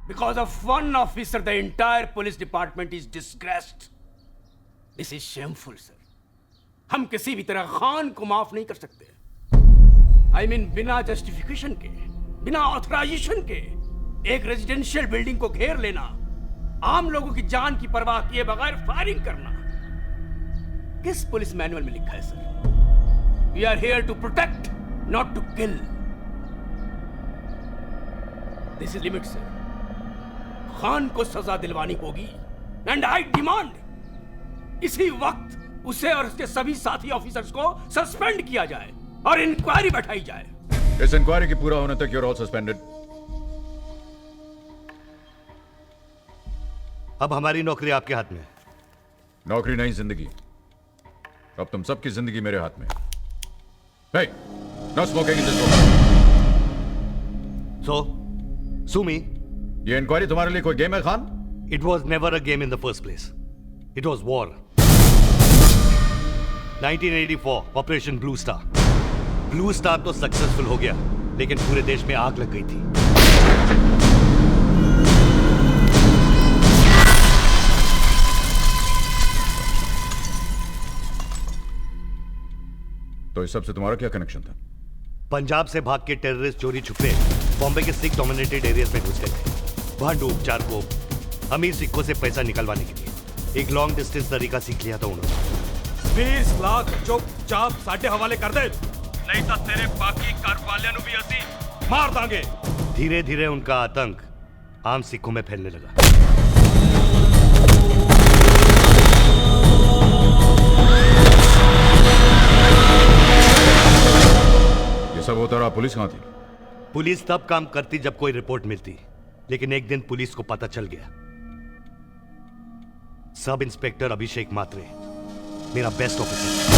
Because of one officer, the entire police department is disgraced. This is shameful, sir. हम किसी भी तरह खान को माफ नहीं कर सकते। I mean, बिना जस्टिफिकेशन के, बिना ऑथराइजेशन के एक रेजिडेंशियल बिल्डिंग को घेर लेना, आम लोगों की जान की परवाह किए बगैर फायरिंग करना, किस पुलिस मैनुअल में लिखा है sir? We are here to protect, not to kill. This is limit, sir. Khan को सजा दिलवानी होगी, and I demand इसी वक्त उसे और उसके सभी साथी ऑफिसर्स को सस्पेंड किया जाए और इंक्वायरी बैठाई जाए। इस इंक्वायरी के पूरा होने तक you're all suspended. अब हमारी नौकरी आपके हाथ में है। नौकरी नहीं जिंदगी। अब तुम सबकी जिंदगी मेरे हाथ में। Hey, no smoking in this room. So, sue me. ये इंक्वायरी तुम्हारे लिए कोई गेम है Khan? It was never a game in the first place. It was war. 1984, operation blue star. Blue star तो सक्सेसफुल हो गया, लेकिन पूरे देश में आग लग गई थी। तो इस सब से तुम्हारा क्या कनेक्शन था? पंजाब से भाग के टेररिस्ट चोरी छुपे बॉम्बे के सिख डोमिनेटेड एरियाज में घुस गए थे। वहां डूब चार को अमीर सिखों से पैसा निकलवाने के लिए एक लॉन्ग डिस्टेंस तरीका सीख लिया था उन्होंने। 20 लाख चुपचाप साडे हवाले कर दे, नहीं तो तेरे बाकी घर वालियां नु भी असी मार दांगे। धीरे धीरे उनका आतंक आम सिखों में फैलने लगा। ये सब होता रहा, पुलिस कहां थी? पुलिस तब काम करती जब कोई रिपोर्ट मिलती, लेकिन एक दिन पुलिस को पता चल गया। सब इंस्पेक्टर अभिषेक मात्रे, मेरा बेस्ट ऑफिसर।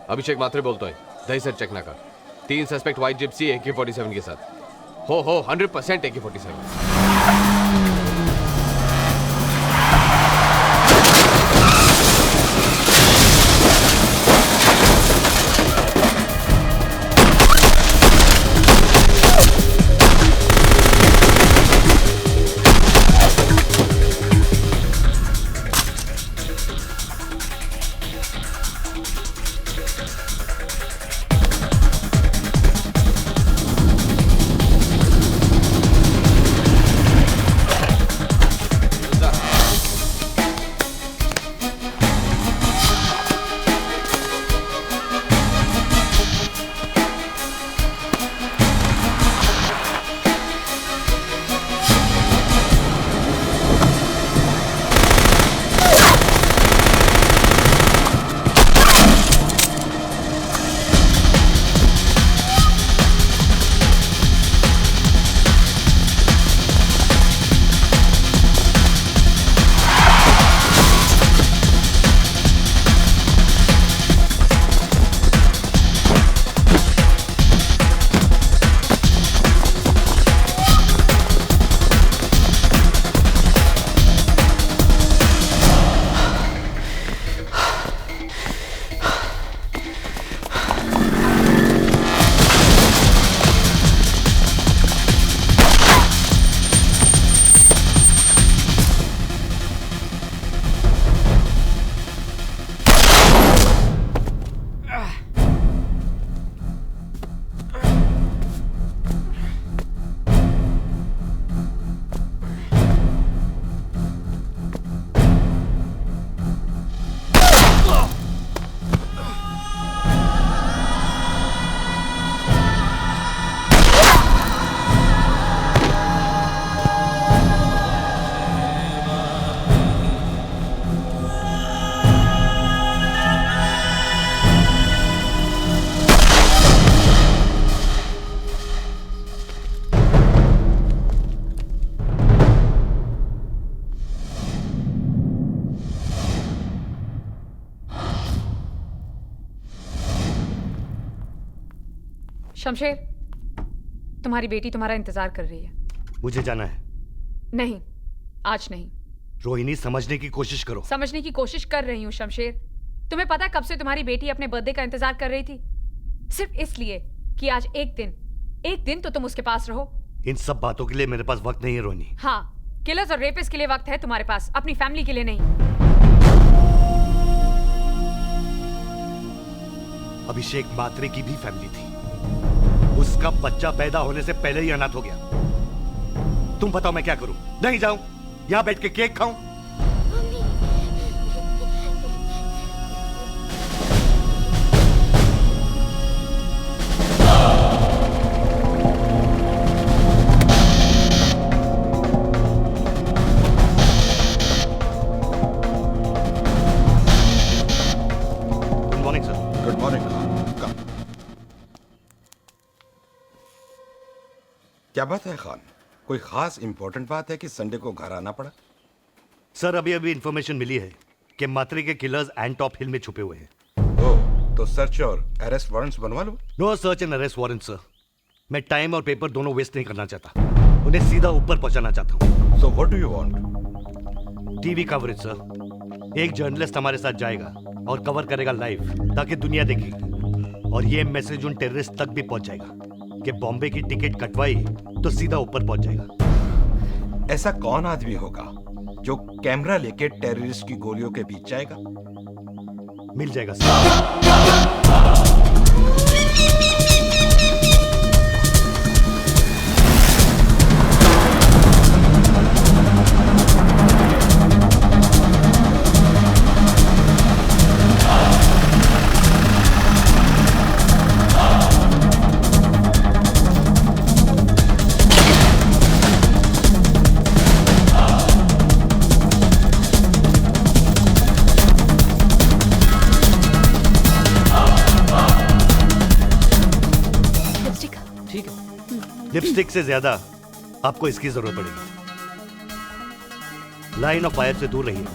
अभिषेक मात्रे बोलता है, दही सर चेक ना कर। 3 सस्पेक्ट व्हाइट जिप्सी AK-47 के साथ। हो 100% AK-47। शमशेर, तुम्हारी बेटी तुम्हारा इंतजार कर रही है। मुझे जाना है। नहीं, आज नहीं। रोहिणी, समझने की कोशिश करो। समझने की कोशिश कर रही हूँ शमशेर। तुम्हें पता कब से तुम्हारी बेटी अपने बर्थडे का इंतजार कर रही थी? सिर्फ इसलिए कि आज एक दिन तो तुम उसके पास रहो। इन सब बातों के लिए मेरे पास वक्त नहीं है रोहिणी। हाँ, किलर्स और रेपिस्ट के लिए वक्त है तुम्हारे पास, अपनी फैमिली के लिए नहीं। अभिषेक मात्रे की भी फैमिली थी। उसका बच्चा पैदा होने से पहले ही अनाथ हो गया। तुम बताओ मैं क्या करूं? नहीं जाऊं? यहां बैठ के केक खाऊं? Good morning sir. Good morning. Come. क्या बात है खान? कोई खास इंपॉर्टेंट बात है कि संडे को घर आना पड़ा? सर, अभी इंफॉर्मेशन मिली है कि मात्रे के किलर्स एंटॉप हिल में छुपे हुए हैं। ओह, तो सर्च और अरेस्ट वारंट्स बनवा लो। No search and arrest warrant sir. मैं टाइम और पेपर दोनों वेस्ट नहीं करना चाहता। उन्हें सीधा ऊपर पहुंचाना चाहता हूँ। So what do you want? TV coverage sir. एक जर्नलिस्ट हमारे साथ जाएगा और कवर करेगा लाइव, ताकि दुनिया देखेगी। और ये मैसेज उन टेररिस्ट तक भी पहुंच जाएगा कि बॉम्बे की टिकट कटवाई तो सीधा ऊपर पहुंच जाएगा। ऐसा कौन आदमी होगा जो कैमरा लेके टेररिस्ट की गोलियों के बीच जाएगा? मिल जाएगा सर। लिपस्टिक से ज्यादा आपको इसकी जरूरत पड़ेगी। लाइन ऑफ फायर से दूर रहिएगा।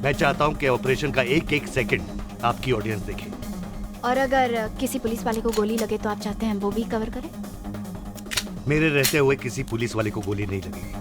मैं चाहता हूं कि ऑपरेशन का एक एक सेकंड आपकी ऑडियंस देखे। और अगर किसी पुलिस वाले को गोली लगे तो आप चाहते हैं वो भी कवर करें? मेरे रहते हुए किसी पुलिस वाले को गोली नहीं लगेगी।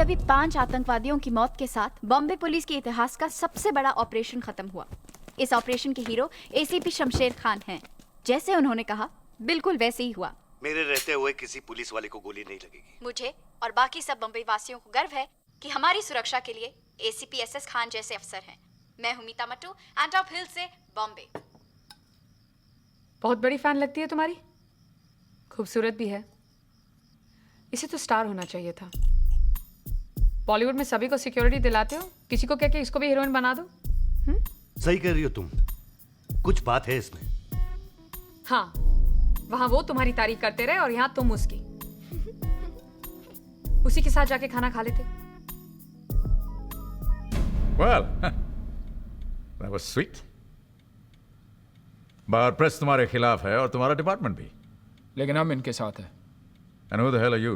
अभी 5 आतंकवादियों की मौत के साथ बॉम्बे पुलिस के इतिहास का सबसे बड़ा ऑपरेशन खत्म हुआ। इस ऑपरेशन के हीरो एसीपी शमशेर खान हैं। जैसे उन्होंने कहा बिल्कुल वैसे ही हुआ। मेरे रहते हुए किसी पुलिस वाले को गोली नहीं लगेगी। मुझे और बाकी सब बम्बई वासियों को गर्व है कि हमारी सुरक्षा के लिए एसीपी एसएस खान जैसे अफसर हैं। मैं हूं मीता मट्टू, एंटॉप हिल से बॉम्बे। बहुत बड़ी फैन लगती है तुम्हारी, खूबसूरत भी है। इसे तो स्टार होना चाहिए था। बॉलीवुड में सभी को सिक्योरिटी दिलाते हो, किसी को कह के इसको भी हीरोइन बना दो। सही कह रही हो तुम, कुछ बात है इसमें। हाँ, वहां वो तुम्हारी तारीफ करते रहे और यहाँ तुम उसकी। उसी के साथ जाके खाना खा लेते। Well, that was sweet. बाहर प्रेस तुम्हारे खिलाफ है और तुम्हारा डिपार्टमेंट भी। लेकिन हम इनके साथ हैं। And who the hell are you?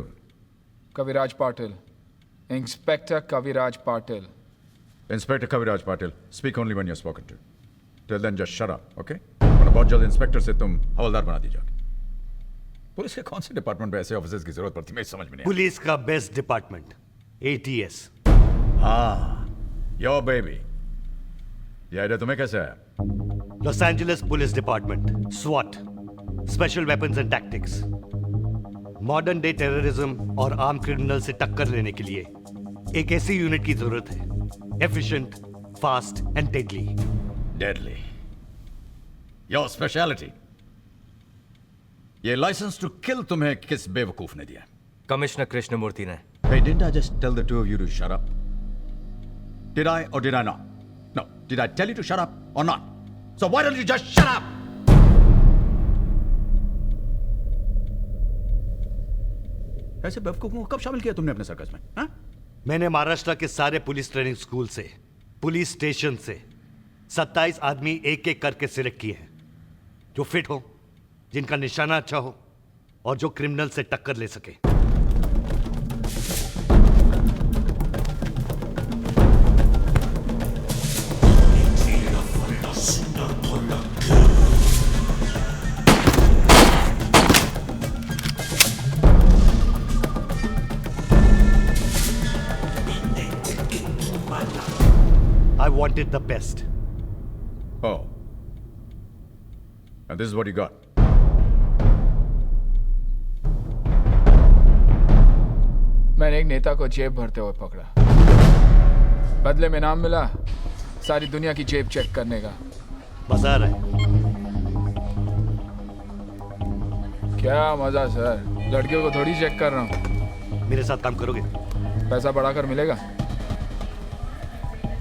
Kaviraj Patil, inspector Kaviraj Patil. Inspector Kaviraj Patil. Speak only when you're spoken to. Till then, just shut up, okay? वरना बहुत जल्द इंस्पेक्टर से तुम हवलदार बना दी जाओगे। पुलिस के कौन से डिपार्टमेंट में ऐसे ऑफिसर्स की जरूरत पड़ती है, मेरी समझ में नहीं पुलिस का बेस्ट डिपार्टमेंट ATS। हाँ, योर बेबी। ये आइडिया तुम्हें कैसे आया? Los Angeles police department, SWAT, special weapons and tactics. Modern day terrorism और आर्म क्रिमिनल से टक्कर लेने के लिए एक ऐसी यूनिट की जरूरत है, efficient, fast and deadly. Deadly. Your speciality. ये लाइसेंस टू किल तुम्हें किस बेवकूफ ने दिया? कमिश्नर कृष्णमूर्ति ने। Hey, didn't I just tell the two of you to shut up? Did I or did I not? No. Did I tell you to shut up or not? So why don't you just shut up? ऐसे बेवकूफों को कब शामिल किया तुमने अपने circus में? हाँ? मैंने महाराष्ट्र के सारे पुलिस ट्रेनिंग स्कूल से, पुलिस स्टेशन से 27 आदमी एक एक करके सिलेक्ट किए हैं, जो फिट हो, जिनका निशाना अच्छा हो और जो क्रिमिनल से टक्कर ले सके। I wanted the best. Oh. And this is what you got. मैंने एक नेता को जेब भरते हुए पकड़ा। बदले में नाम मिला सारी दुनिया की जेब चेक करने का। मजा आ रहा है? क्या मजा सर, लड़कियों को थोड़ी चेक कर रहा हूँ। मेरे साथ काम करोगे? पैसा बढ़ाकर मिलेगा।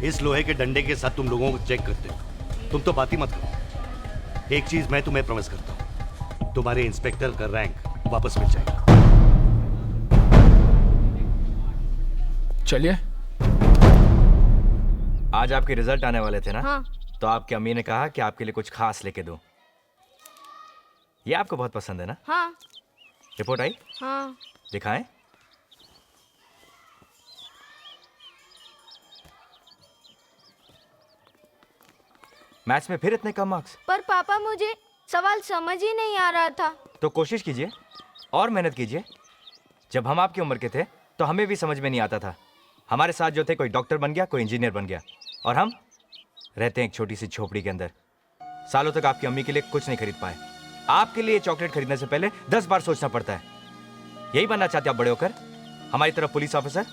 इस लोहे के डंडे के साथ तुम लोगों को चेक करते हो, तुम तो बात ही मत करो। एक चीज मैं तुम्हें प्रॉमिस करता हूं, तुम्हारे इंस्पेक्टर का रैंक वापस मिल जाएगा। चलिए। आज आपके रिजल्ट आने वाले थे ना? हाँ। तो आपकी अम्मी ने कहा कि आपके लिए कुछ खास लेके दूं। ये आपको बहुत पसंद है ना? हाँ। रिपोर्ट आई? हाँ। दिखाएं। मैथ्स में फिर इतने कम मार्क्स? पर पापा मुझे सवाल समझ ही नहीं आ रहा था। तो कोशिश कीजिए और मेहनत कीजिए। जब हम आपकी उम्र के थे तो हमें भी समझ में नहीं आता था। हमारे साथ जो थे, कोई डॉक्टर बन गया, कोई इंजीनियर बन गया, और हम रहते हैं एक छोटी सी झोपड़ी के अंदर। सालों तक आपकी अम्मी के लिए कुछ नहीं खरीद पाए। आपके लिए चॉकलेट खरीदने से पहले 10 बार सोचना पड़ता है। यही बनना चाहते आप बड़े होकर? हमारी तरफ पुलिस ऑफिसर?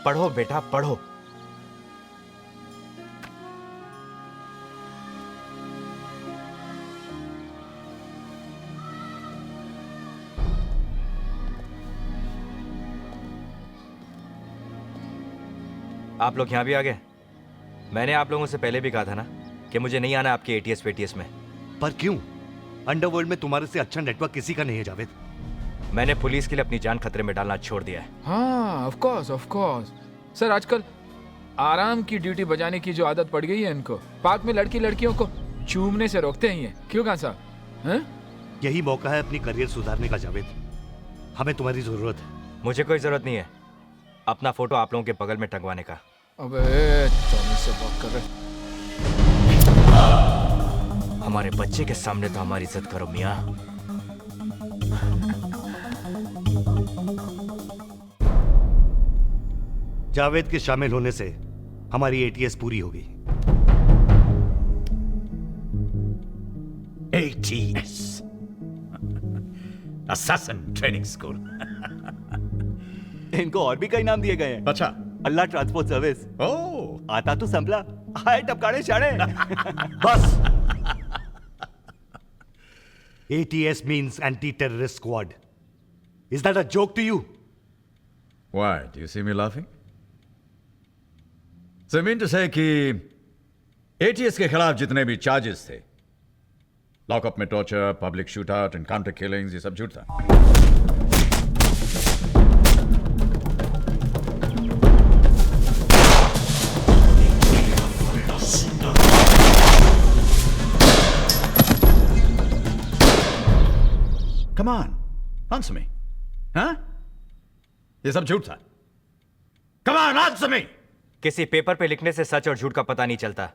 पढ़ो बेटा पढ़ो। आप लोग यहाँ भी आ गए? मैंने आप लोगों से पहले भी कहा था ना कि मुझे नहीं आना आपके ATS पेटीएस में। पर क्यों? अंडरवर्ल्ड में तुम्हारे से अच्छा नेटवर्क किसी का नहीं है जावेद। मैंने पुलिस के लिए अपनी जान खतरे में डालना छोड़ दिया है। हाँ, ऑफ कोर्स सर, आजकल आराम की ड्यूटी बजाने की जो आदत पड़ गई है इनको, पार्क में लड़कियों को चूमने से रोकते ही हैं। क्यों खान साहब? हैं? यही मौका है अपनी करियर सुधारने का जावेद। हमें तुम्हारी जरूरत है। मुझे कोई जरूरत नहीं है अपना फोटो आप लोगों के बगल में टंगवाने का। अबे टॉमी से बात कर रहे। हमारे बच्चे के सामने तो हमारी इज्जत करो मियां। जावेद के शामिल होने से हमारी ATS पूरी होगी। ATS Assassin Training School। इनको और भी कई नाम दिए गए हैं। अच्छा। अल्लाह ट्रांसपोर्ट सर्विस। ओह, आता तो संभला, हाय टपकाड़े शाड़े। बस। ATS means anti-terrorist squad. Is that a joke to you? Why? Do you see me laughing? So I mean to say कि ATS के खिलाफ जितने भी चार्जेस थे, लॉकअप में torture, public shoot out, encounter killings, ये सब झूठ था। Come on, answer me. हाँ? ये सब झूठ था। Come on, answer me. किसी पेपर पे लिखने से सच और झूठ का पता नहीं चलता।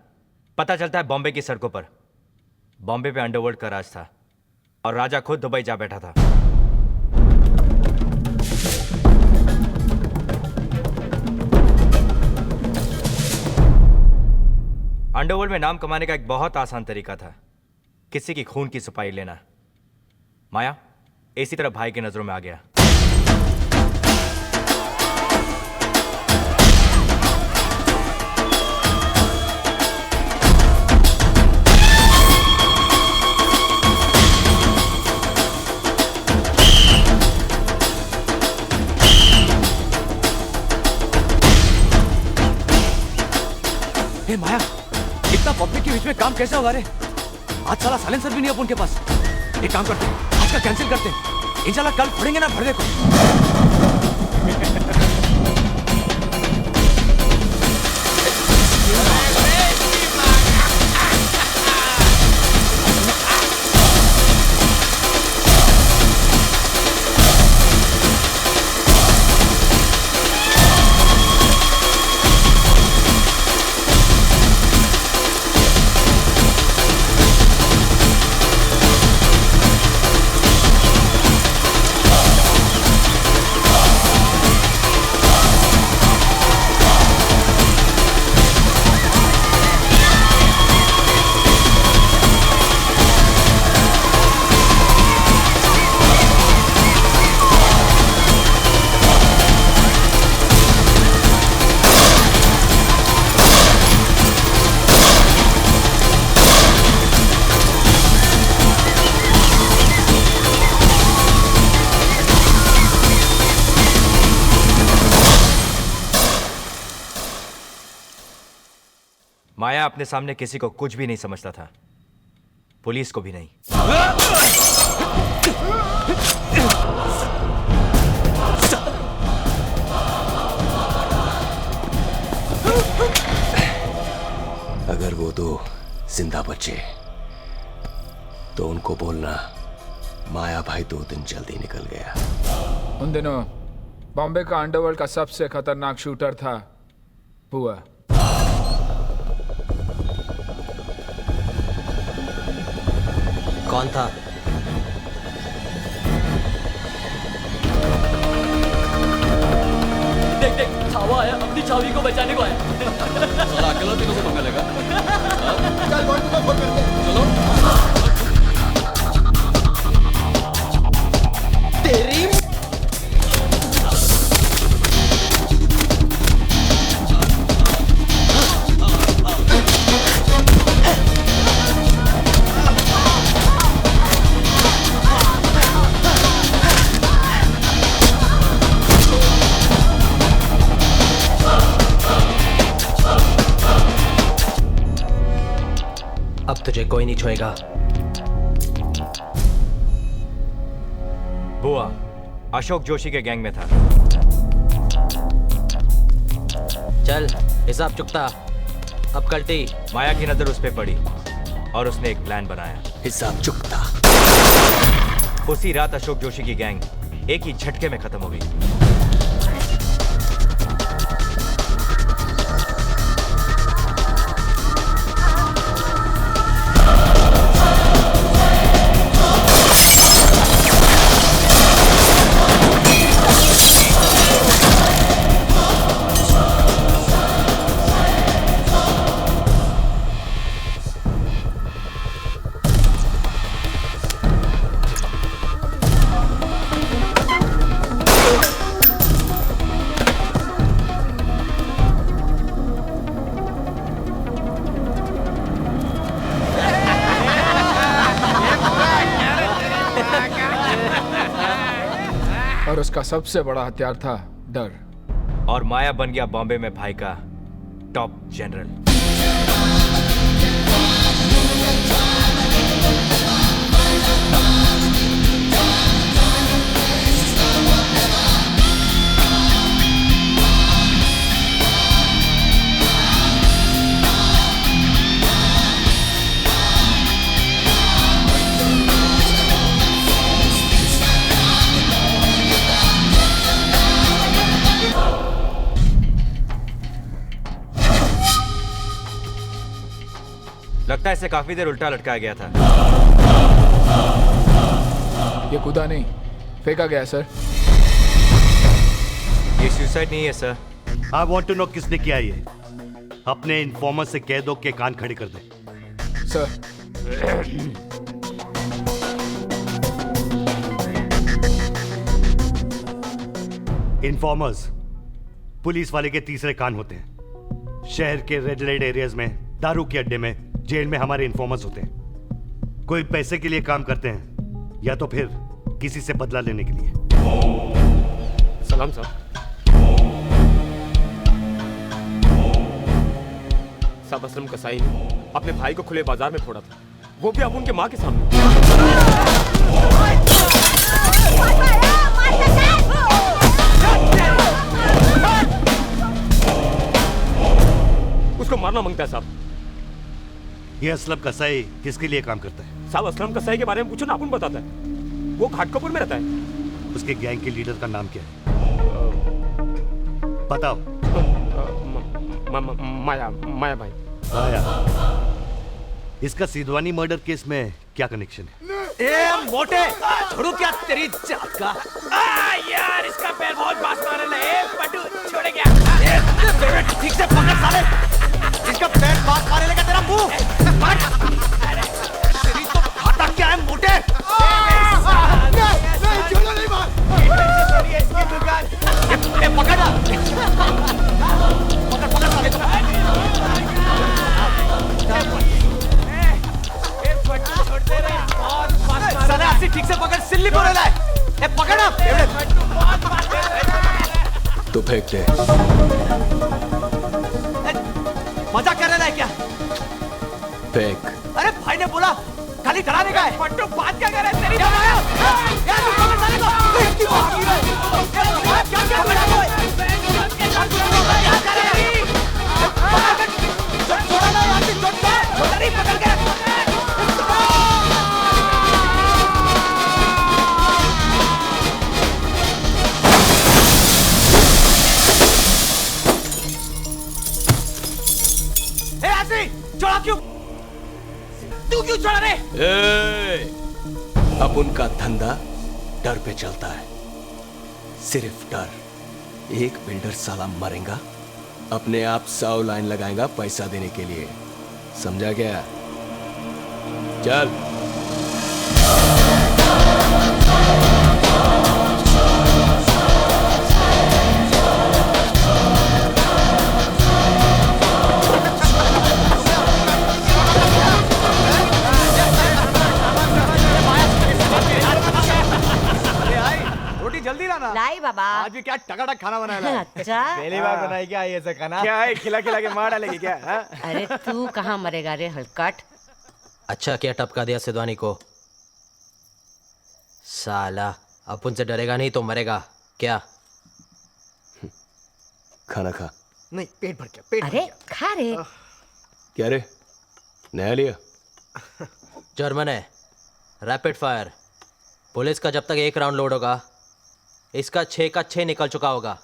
पता चलता है बॉम्बे की सड़कों पर। बॉम्बे पे अंडरवर्ल्ड का राज था और राजा खुद दुबई जा बैठा था। अंडरवर्ल्ड में नाम कमाने का एक बहुत आसान तरीका था, किसी की खून की सफाई लेना। माया इसी तरह भाई की नजरों में आ गया। हे माया, इतना पब्लिक के बीच में काम कैसे होगा रे? आज साला साइलेंसर भी नहीं है उनके पास। एक काम करते हैं, आज का कैंसिल करते हैं। इंशाल्लाह कल पढ़ेंगे ना भरदे को। माया अपने सामने किसी को कुछ भी नहीं समझता था, पुलिस को भी नहीं। अगर वो दो जिंदा बचे तो उनको बोलना माया भाई 2 दिन जल्दी निकल गया। उन दिनों बॉम्बे का अंडरवर्ल्ड का सबसे खतरनाक शूटर था बुआ। कौन था? देख देख, छावा आया, अपनी छावी को बचाने को आया। साला अकेला तीनों से पंगा लेगा। चल बॉन्ड को फोन करते हैं। चलो। तेरी अब तुझे कोई नहीं छुएगा। बुआ अशोक जोशी के गैंग में था। चल हिसाब चुकता। अब कल्टी। माया की नजर उस पे पड़ी और उसने एक प्लान बनाया। हिसाब चुकता। उसी रात अशोक जोशी की गैंग एक ही झटके में खत्म हो गई। उसका सबसे बड़ा हथियार था डर। और माया बन गया बॉम्बे में भाई का टॉप जनरल। लगता है इसे काफी देर उल्टा लटकाया गया था। ये कूदा नहीं, फेंका गया सर। ये सुसाइड नहीं है sir. I want to know किसने किया ये। अपने इन्फॉर्मर से कह दो कि कान खड़े कर दे। सर इन्फॉर्मर्स पुलिस वाले के तीसरे कान होते हैं। शहर के रेड लाइट एरियाज में, दारू के अड्डे में, जेल में हमारे इन्फॉर्मर्स होते हैं। कोई पैसे के लिए काम करते हैं या तो फिर किसी से बदला लेने के लिए। सलाम साहब। साहब असलम कसाई ने अपने भाई को खुले बाजार में फोड़ा था, वो भी अब उनके माँ के सामने। उसको मारना मांगता है साहब। ये असलम कसाई किसके लिए काम करता है? साहब असलम कसाई के बारे में पूछो ना, अपन बताता है। वो घाटकोपुर में रहता है। उसके गैंग के लीडर का नाम क्या है? बताओ। माया माया भाई। माया। इसका सिद्धवानी मर्डर केस में क्या कनेक्शन है? ए मोटे, छोड़ू क्या तेरी जात का? यार इसका पैर बहुत बास मारे ले। पटू छोड़ गया। ठीक से पकड़ साले। इसका पैर बात मारे लेगा तेरा मुंह। तेरी तो खाता क्या है मोटे? नहीं छोड़ो नहीं मार। इसकी दुकान। ये पकड़ ना। पकड़ साले को। साले ऐसे ठीक से पकड़, सिल्ली बोले लाए। ए पकड़ ना। तो फेंक दे। मजाक कर रहा है क्या? फेंक। अरे भाई ने बोला खाली डराने का है। पट्टू बात क्या कर रहा है तेरी? यार तू पकड़ साले को। क्यों भागी है? क्या कर रहा है? क्या कर रहा है? छोड़ा ना यार, छोड़ नहीं पकड़ के। छोड़ा क्यों? तू क्यों छोड़ा रे? अब उनका धंधा डर पे चलता है, सिर्फ डर। एक बिल्डर साला मरेगा, अपने आप 100 लाइन लगाएगा पैसा देने के लिए। समझा क्या? चल। जल्दी लाना। लाई बाबा। आज भी क्या टकाटक खाना बनाया है? अच्छा। पहली बार बनाई क्या ये ऐसा खाना? क्या है, खिला खिला के मार डालेगी क्या? अरे तू कहाँ मरेगा रे हलकट। अच्छा क्या टपका दिया सिद्धवानी को? साला अपन से डरेगा नहीं तो मरेगा क्या? खाना खा। नहीं पेट भर क्या? पेट अरे खा रे। क्या रे, नया लिया? जर्मन है, रैपिड फायर। पुलिस का जब तक 1 राउंड लोड होगा, इसका 6 का 6 निकल चुका होगा।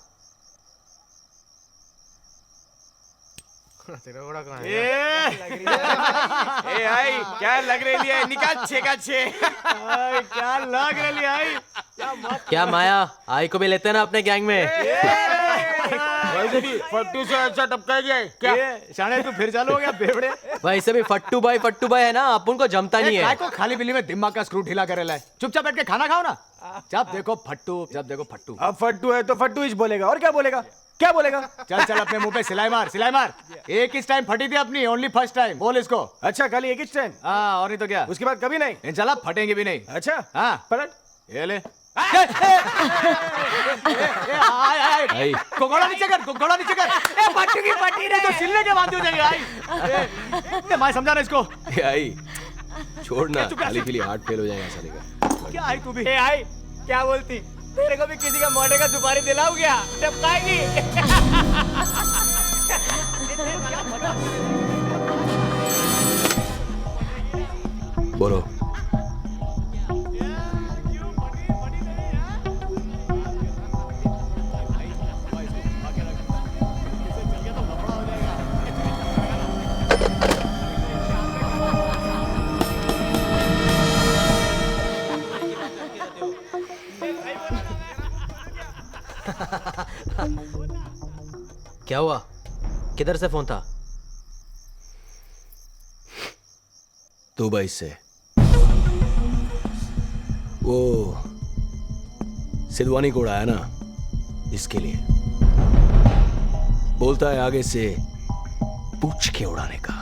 क्या लग रही है? निकाल 6 का 6। क्या लग रही है? क्या माया, आई को भी लेते ना अपने गैंग में? वैसे भी फट्टू से अच्छा टपका गया है क्या? शाने तू फिर चालू हो गया बेवड़े। वैसे भी फट्टू भाई है ना, अपन को जमता नहीं है। को खाली बिल्ली में दिमाग का स्क्रू ढीला करे लाए। चुपचाप बैठ के खाना खाओ ना। जब देखो फट्टू, जब देखो फट्टू। अब फट्टू है तो फट्टू ही बोलेगा, और क्या बोलेगा? क्या बोलेगा? चल चल अपने मुंह पे सिलाई मार, सिलाई मार। एक ही टाइम फटी थी अपनी, ओनली फर्स्ट टाइम। बोल इसको। अच्छा खाली एक ही टाइम? हाँ, और नहीं तो क्या? उसके बाद कभी नहीं? इंशाल्लाह फटेंगे भी नहीं। अच्छा हाँ, पलट। ये ले आई घोड़ा नीचे कर, घोड़ा नीचे कर। ए पट्टी की पट्टी रे, तो सिलने के बांध हो जाएंगे। आई मैं समझाना इसको। आई छोड़ना, खाली पीली हार्ट फेल हो जाएगा साले का। क्या आई तू भी? आई क्या बोलती? तेरे को भी किसी का मोटे का सुपारी दिलाऊं क्या? टपकाएगी। बोलो। क्या हुआ? किधर से फोन था? दुबई से। वो सिलवानी को उड़ाया ना, इसके लिए बोलता है आगे से पूछ के उड़ाने का।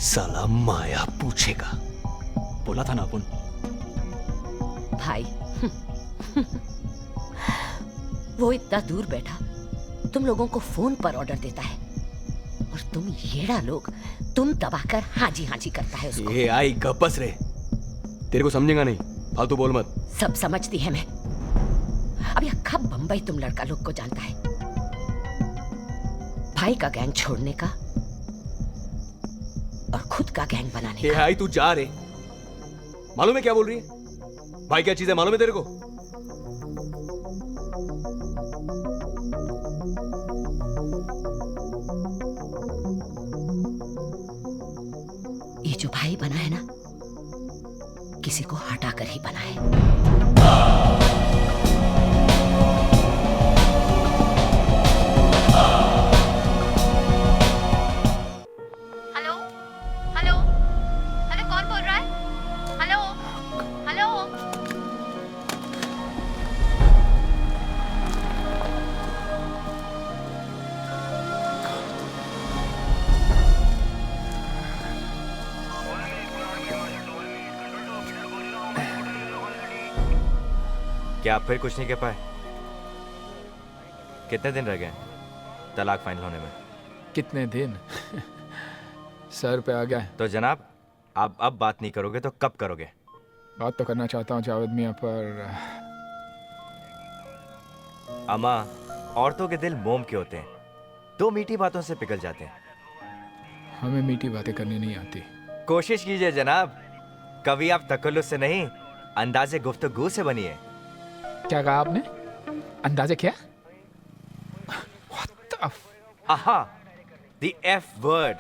साला माया पूछेगा। बोला था ना अपन। भाई वो इतना दूर बैठा तुम लोगों को फोन पर ऑर्डर देता है और तुम येड़ा लोग तुम दबाकर हाजी हाजी करता है उसको। ये आई गप्पस रे, तेरे को समझेगा नहीं, फालतू बोल मत। सब समझती है मैं। अब यह कब बंबई तुम लड़का लोग को जानता है? भाई का गैंग छोड़ने का और खुद का गैंग बनाने ये का। आई तू जा रे, मालूम है क्या बोल रही है? भाई क्या चीज है मालूम है तेरे को? ये जो भाई बना है ना, किसी को हटा कर ही बना है। हेलो हेलो हेलो, कौन बोल रहा है? Hello hello. क्या आप फिर कुछ नहीं कह पाए? कितने दिन रह गए तलाक फाइनल होने में? कितने दिन? सर पे आ गया। तो जनाब, आप अब बात नहीं करोगे तो कब करोगे? बात तो करना चाहता हूँ जावेद मियाँ, पर अम्मा, औरतों के दिल मोम के होते हैं, दो मीठी बातों से पिघल जाते हैं। हमें मीठी बातें करनी नहीं आती। कोशिश कीजिए जनाब, कभी आप तकल्लुफ़ से नहीं, अंदाजे गुफ्तगू से बनिए। क्या कहा आपने? अंदाजे क्या? Aha! The F word,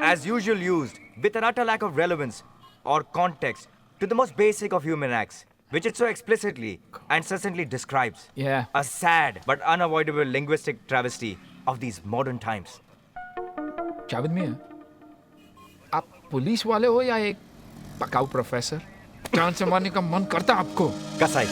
as usual used with an utter lack of relevance or context to the most basic of human acts, which it so explicitly and succinctly describes. Yeah. A sad but unavoidable linguistic travesty of these modern times. Javed मियाँ, आप police वाले हो या एक पकाऊ professor? जान से मारने का मन करता आपको? कसाई।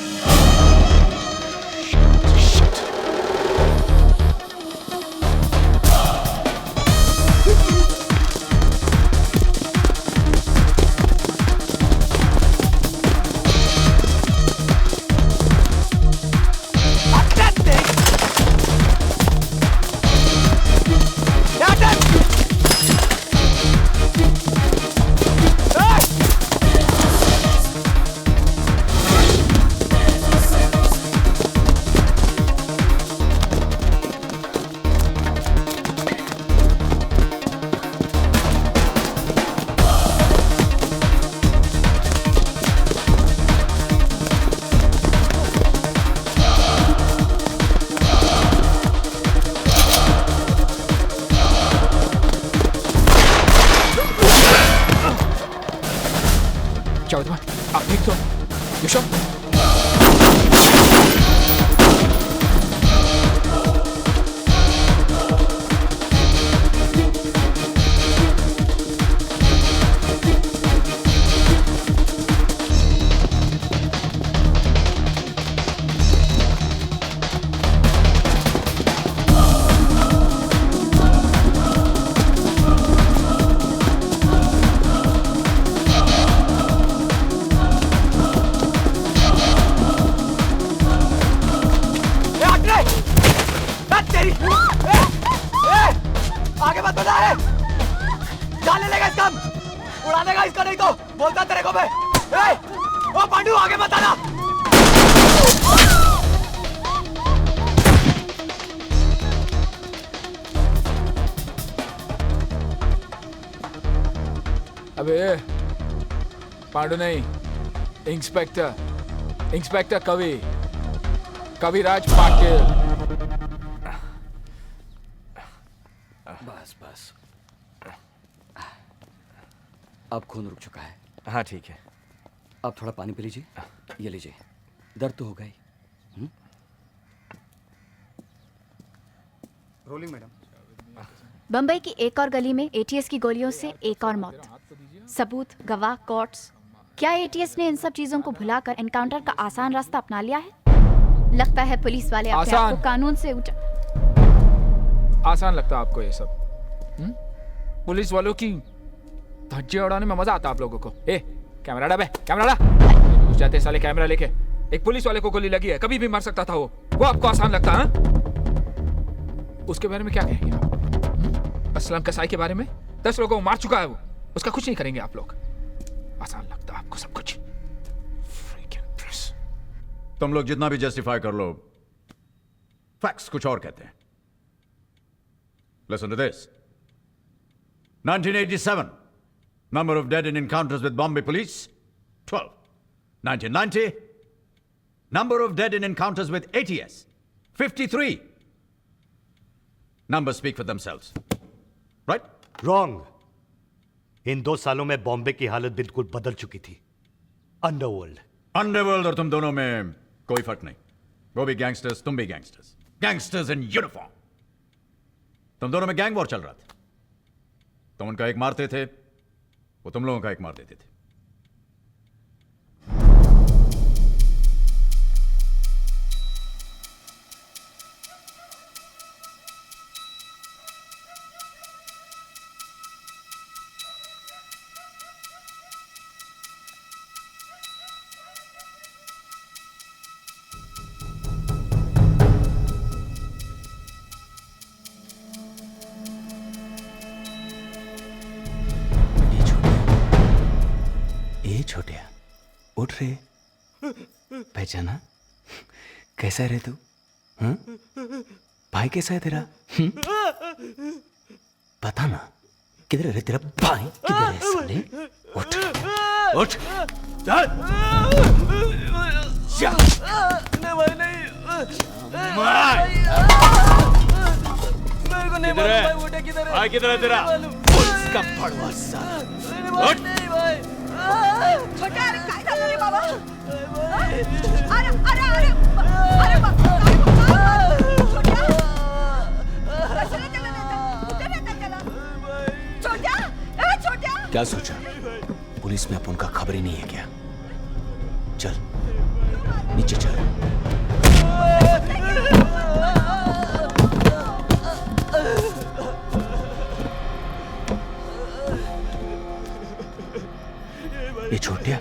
आप ठीक तो? यशो? मारेगा इसको नहीं तो बोलता तेरे को मैं। ए, ओ पांडू आगे बताना। अबे पांडू नहीं, इंस्पेक्टर कविराज पाटिल। बस बस, अब खून रुक चुका है। हाँ ठीक है। अब थोड़ा पानी पी लीजिए। ये लीजिए, दर्द तो होगा ही। Rolling madam. बम्बई की एक और गली में एटीएस की गोलियों से एक और मौत। सबूत, गवाह, कोर्ट्स। क्या एटीएस ने इन सब चीजों को भुलाकर एनकाउंटर का आसान रास्ता अपना लिया है? लगता है पुलिस वाले अपने आप को कानून से ऊंचा। आसान लगता है आपको ये सब? पुलिस वालों की धज्जे उड़ाने में मजा आता है आप लोगों को? ए, कैमरा डा बे, कैमरा डा। घुस जाते साले कैमरा लेके। एक पुलिस वाले को गोली लगी है, कभी भी मर सकता था वो आपको आसान लगता है? उसके बारे में क्या कहेंगे आप? असलम कसाई के बारे में 10 लोगों को मार चुका है वो, उसका कुछ नहीं करेंगे आप लोग। आसान लगता है आपको सब कुछ। तुम लोग जितना भी जस्टिफाई कर लो, फैक्ट्स कुछ और कहते हैं। Listen to this. 1987, number of dead in encounters with Bombay police, 12. 1990, number of dead in encounters with ATS, 53. Numbers speak for themselves. Right? Wrong. इन 2 सालों में बॉम्बे की हालत बिल्कुल बदल चुकी थी। अंडरवर्ल्ड और तुम दोनों में कोई फर्क नहीं। वो भी गैंगस्टर्स, तुम भी गैंगस्टर्स। Gangsters in uniform. तुम दोनों में गैंग वॉर चल रहा था। तुम उनका एक मारते थे, वो तुम लोगों का एक मार देते थे। छोटिया, उठ रे। पहचाना? कैसा है रे तू? भाई कैसा है तेरा? बता ना, किधर है रे तेरा भाई? किधर है साले? उठ उठ चल। नहीं भाई नहीं, मेरे को नहीं मालूम भाई। उठे किधर है? भाई किधर है तेरा? पुलिस का पड़वा साला। उठ। नहीं भाई। छोटा, अरे काय झालं रे बाबा? अरे अरे अरे अरे बाबा, छोटा कशाला त्याला देता? कुठे देता त्याला? छोटा, ए छोटा। क्या सोचा? पुलिस में अपन का खबर ही नहीं है क्या? चल नीचे चल। ये छोटिया,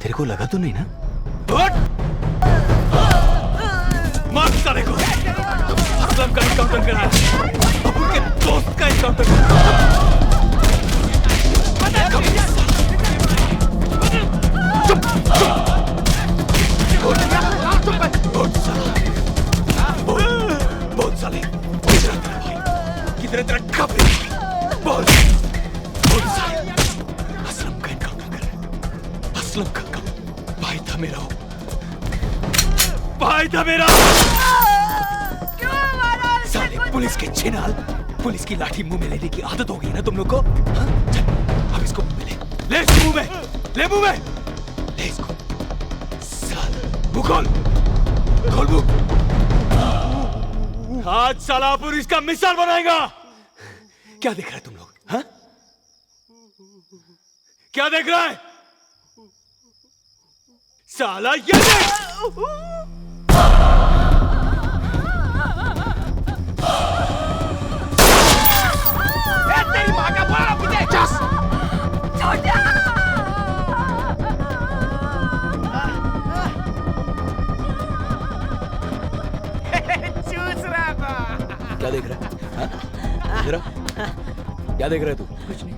तेरे को लगा तो नहीं ना? मार साले को। असलम का एनकाउंटर कराया, अब उनके दोस्त का एनकाउंटर कराया। बोल साले, किधर तेरा खबर? बोल साले। असलम का एनकाउंटर कराया। असलम का भाई था मेरा, भाई था मेरा। साले पुलिस के छिनाल, पुलिस की लाठी मुंह में लेने की आदत हो गई ना तुम लोग को? चल अब इसको मुंह में ले इसको मुंह में, ले मुंह में, ले इसको। साले मुंह खोल, खोल मुंह। आज साला पुलिस का मिसाल बनाएगा। क्या देख रहा है तुम लोग? हाँ? क्या देख रहा है? साला ये देख। तेरी माँ का बोला मुझे। छोटा। चूस रहा था। क्या देख रहा है? हाँ? क्या देख रहा है तू? कुछ नहीं।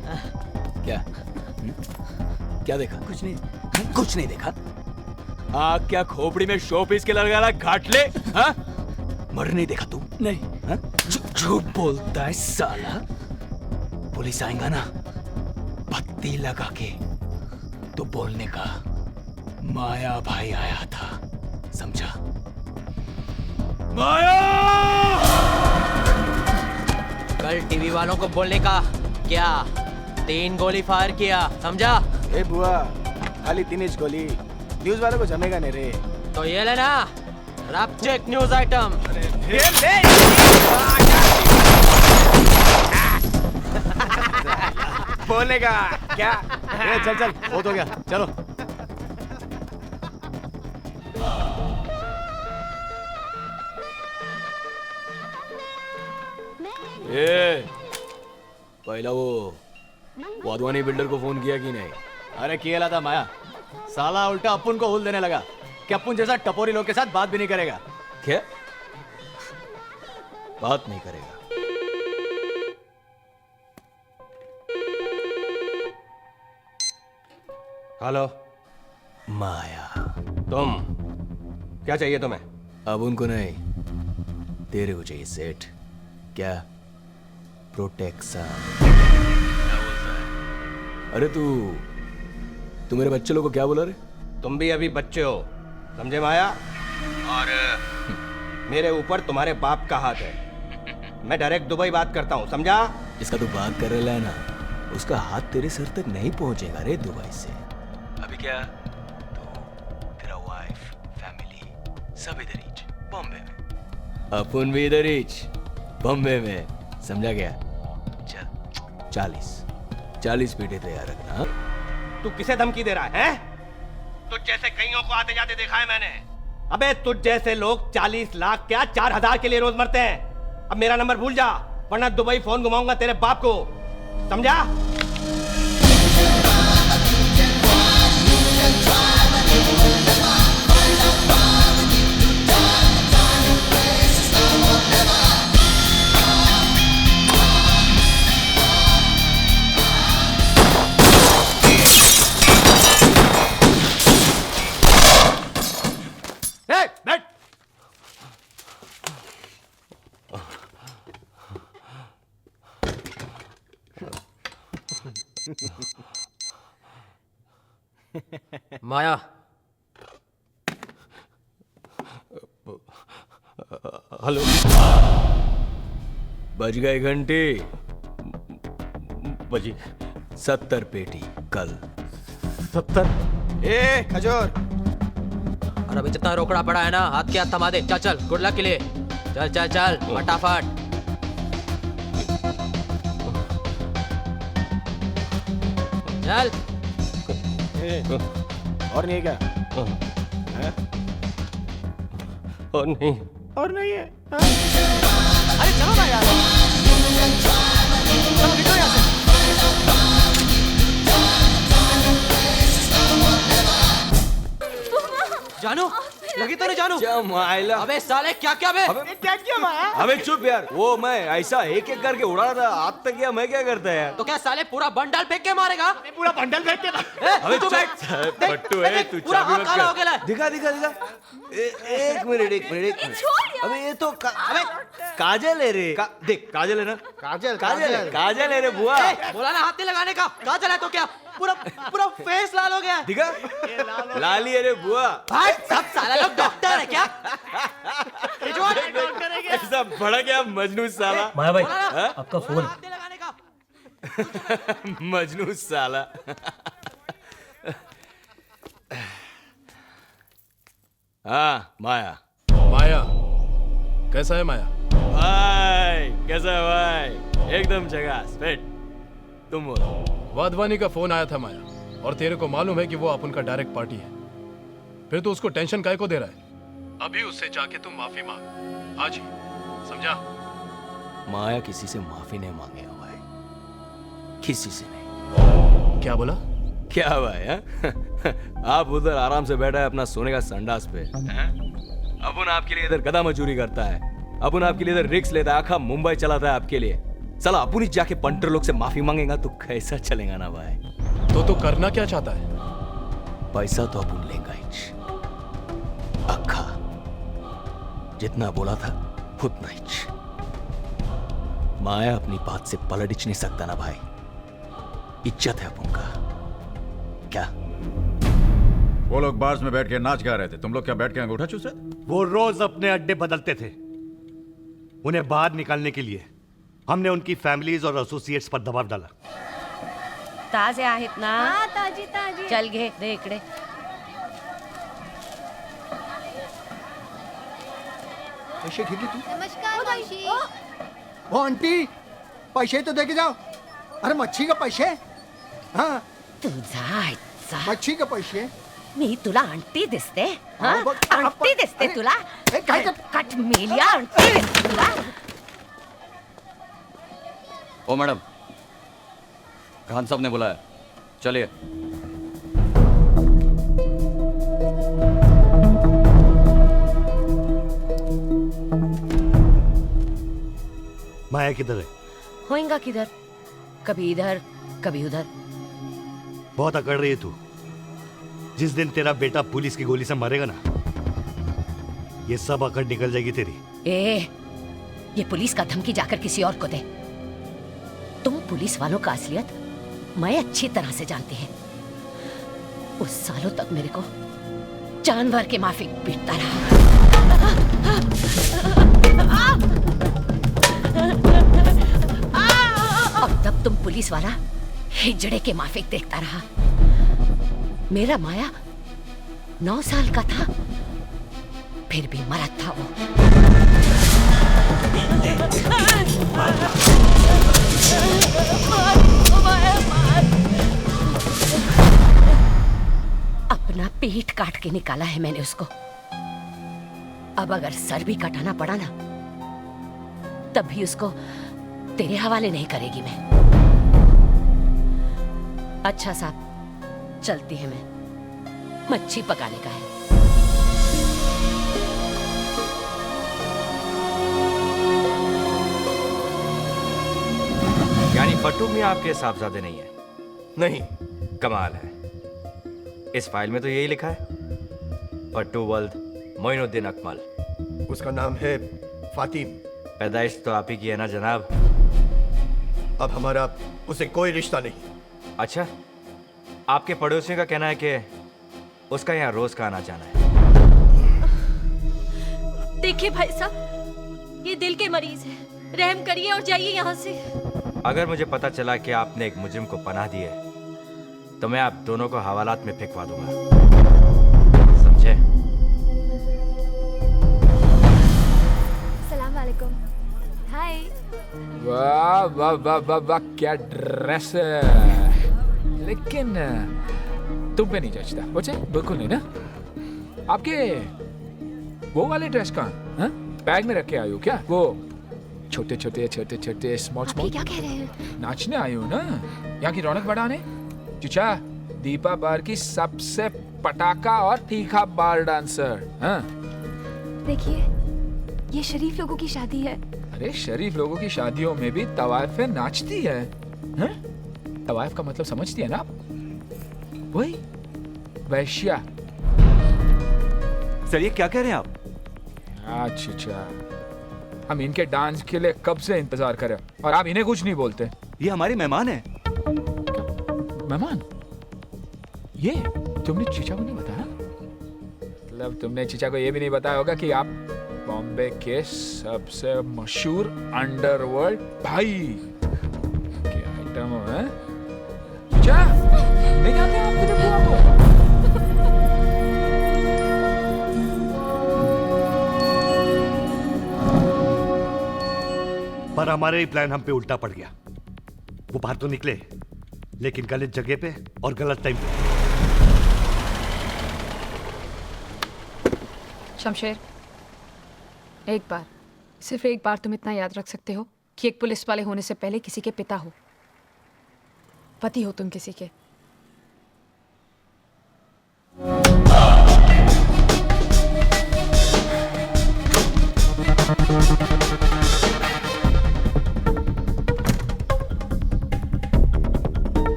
क्या? क्या देखा? कुछ नहीं, कुछ नहीं देखा। आग क्या खोपड़ी में शोपीस के लगा घाट ले? हाँ? मर नहीं देखा तू? नहीं। झूठ बोलता है साला। पुलिस आएगा ना, पत्ती लगा के तो बोलने का माया भाई आया था, समझा? माया! कल टीवी वालों को बोलने का क्या 3 गोली फायर किया, समझा? ए बुआ, खाली 3 इंच गोली, न्यूज़ वालों को जमेगा नहीं रे। तो ये लेना, रैप चेक न्यूज़ आइटम। बोलने का क्या? चल बहुत हो गया, चलो। पहला वो वाधवानी बिल्डर को फोन किया कि नहीं? अरे किया था माया, साला उल्टा अपुन को हुल देने लगा कि अपुन जैसा टपोरी लोग के साथ बात भी नहीं करेगा। क्या बात नहीं करेगा? हेलो माया, तुम क्या चाहिए तुम्हें? अब उनको नहीं, तेरे को चाहिए सेठ। क्या? प्रोटेक्शन। अरे तू मेरे बच्चे लोग को क्या बोला रे? तुम भी अभी बच्चे हो, समझे माया? और मेरे ऊपर तुम्हारे बाप का हाथ है। मैं डायरेक्ट दुबई बात करता हूँ, समझा? जिसका तू बात कर रहा है ना, उसका हाथ तेरे सर तक नहीं पहुंचेगा रे दुबई से। अभी क्या तू, तेरा वाइफ, फैमिली सब इधर ही, बॉम्बे में। अपन भी इधर ही, बॉम्बे में, समझा गया? चल 40 पीटे तैयार रखना। हाँ? तू किसे धमकी दे रहा है? तुझ जैसे कईयों को आते जाते देखा है मैंने। अबे तुझ जैसे लोग 40 लाख क्या 4000 के लिए रोज मरते हैं। अब मेरा नंबर भूल जा, वरना दुबई फोन घुमाऊंगा तेरे बाप को, समझा? बैठ। माया, हेलो, बज गए घंटे। बजी 70 पेटी कल। 70? ए खजूर, और अभी जितना रोकड़ा पड़ा है ना, हाथ के हाथ थमा दे। चल चल, गुड लक के लिए। चल चल चल फटाफट। चल। और नहीं है क्या? और नहीं, और नहीं है। अरे चलो ना यार, चलो निकलो यहाँ से। जानू, लगी तो नहीं जानू? माइला, अबे साले क्या क्या बे? क्या किया माया? अबे चुप यार, वो मैं ऐसा एक एक करके उड़ा रहा था, आज तक क्या मैं क्या करता है? तो क्या साले पूरा बंडल फेंक के मारेगा? पूरा बंडल फेंक के अबे तू बैठ। पट्टू है तू, पूरा चाबी हाथ मत काला हो कर। गया है। दिखा दिखा दिखा। एक मिनट। अबे ये तो अबे काजल है रे। देख काजल है ना? काजल है रे बुआ। बोला ना हाथ नहीं लगाने का। काजल है तो क्या पूरा फेस लाल हो गया। दिखा, लाली है रे बुआ। भाई सब साला लोग डॉक्टर है क्या? ऐसा बड़ा क्या मजनू साला। माया भाई, आपका फोन लगाने का। मजनू साला। हाँ माया। माया कैसा है माया? भाई कैसा है भाई? एकदम झकास। बैठ, तुम बोलो। वाधवानी का फोन आया था माया, और तेरे को मालूम है कि वो अपन का डायरेक्ट पार्टी है। फिर तो उसको टेंशन काहे को दे रहा है? अभी उससे जाके तुम माफी मांग आज ही, समझा? माया किसी से माफी नहीं मांगेगा भाई, किसी से नहीं। क्या बोला? क्या भाई है? आप उधर आराम से बैठा है अपना सोने का संडास पे, अपन आपके लिए इधर गधा मजूरी करता है, अपन आपके लिए इधर रिक्स लेता है, आखा मुंबई चलाता है आपके लिए। साला अपन ही जाके पंटर लोग से माफी मांगेगा तो कैसा चलेगा ना भाई? तो करना क्या चाहता है? पैसा तो अपन लेंगे ही। अक्खा जितना बोला था उतना ही। माया अपनी बात से पलट नहीं सकता ना भाई। इज्जत है अपन का। क्या वो लोग बार्स में बैठ के नाच गा रहे थे, तुम लोग क्या बैठ के अंगूठा चूस रहे थे? वो रोज अपने अड्डे बदलते थे। उन्हें बाहर निकालने के लिए हमने उनकी फैमिलीज और एसोसिएट्स पर दबाव डाला। ताजे आहेत ना? हाँ ताजी ताजी। चल घे दे इकडे। पैसे घेतली तू? नमस्कार मावशी। हो आंटी, पैसे तो दे के जाओ। अरे मच्छी का पैसे? हाँ तुझा मच्छी का पैसे? मी तुला आंटी दिसते? हाँ? हाँ, बघ, आंटी दिसते अरे, तुला? काय कट मेलिया आंटी दिसते तुला? ओ मैडम, खान साहब ने बुलाया, चलिए। माया किधर है? होएगा किधर? कभी इधर कभी उधर। बहुत अकड़ रही है तू। जिस दिन तेरा बेटा पुलिस की गोली से मरेगा ना, ये सब अकड़ निकल जाएगी तेरी। ये पुलिस का धमकी जाकर किसी और को दे। तुम पुलिस वालों का असलियत मैं अच्छी तरह से जानती है। उस सालों तक मेरे को जानवर के माफिक पीटता रहा। और तब तुम पुलिस वाला हिजड़े के माफिक देखता रहा। मेरा माया 9 साल का था, फिर भी मरद था वो। अपना पीठ काट के निकाला है मैंने उसको। अब अगर सर भी कटाना पड़ा ना, तब भी उसको तेरे हवाले नहीं करेगी मैं। अच्छा साहब, चलती है मैं। मच्छी पकाने का है। यानी पट्टू भी आपके साहबजादे नहीं है? नहीं। कमाल है। इस फाइल में तो यही लिखा है, पट्टू वल्द मोइनुद्दीन अकमल। उसका नाम है फातिम। पैदाइश तो आप ही की है ना जनाब? अब हमारा उसे कोई रिश्ता नहीं। अच्छा, आपके पड़ोसियों का कहना है कि उसका यहाँ रोज का आना जाना है। देखिए भाई साहब, ये दिल के मरीज है, रहम करिए और जाइए यहाँ से। अगर मुझे पता चला कि आपने एक मुजरिम को पनाह दी है, तो मैं आप दोनों को हवालात में फेंकवा दूंगा, समझे? सलाम वालेकुम। हाय। वाह वाह वाह वाह वाह, क्या ड्रेस है। लेकिन तुम पे नहीं जचता। मुझे बिल्कुल नहीं ना। आपके वो वाले ड्रेस कहाँ? हाँ? बैग में रख के आई हो क्या? वो छोटे छोटे छोटे छोटे स्मॉल स्मॉल। क्या कह रहे हैं? नाचने आई हो ना, यहाँ की रौनक बढ़ाने। चचा, दीपा बार की सबसे पटाखा और तीखा बार डांसर। हाँ? देखिए, ये शरीफ लोगों की शादी है। अरे शरीफ लोगों की शादियों में भी तवाइफें नाचती है। हाँ? तवाइफ का मतलब समझती है ना आप? वही वैश्या। सर ये क्या कह रहे हैं आप? अच्छा, हम इनके डांस के लिए कब से इंतजार करें और आप इन्हें कुछ नहीं बोलते। ये हमारे मेहमान हैं। मेहमान? ये तुमने चीचा को नहीं बताया? मतलब तुमने चीचा को ये भी नहीं बताया होगा कि आप बॉम्बे के सबसे मशहूर अंडरवर्ल्ड भाई के आइटम हैं? चीचा, नहीं जानते आप मेरे बुआ को? पर हमारे ही प्लान हम पे उल्टा पड़ गया। वो बाहर तो निकले, लेकिन गलत जगह पे और गलत टाइम पे। शमशेर, एक बार, सिर्फ एक बार तुम इतना याद रख सकते हो कि एक पुलिस वाले होने से पहले किसी के पिता हो, पति हो तुम किसी के।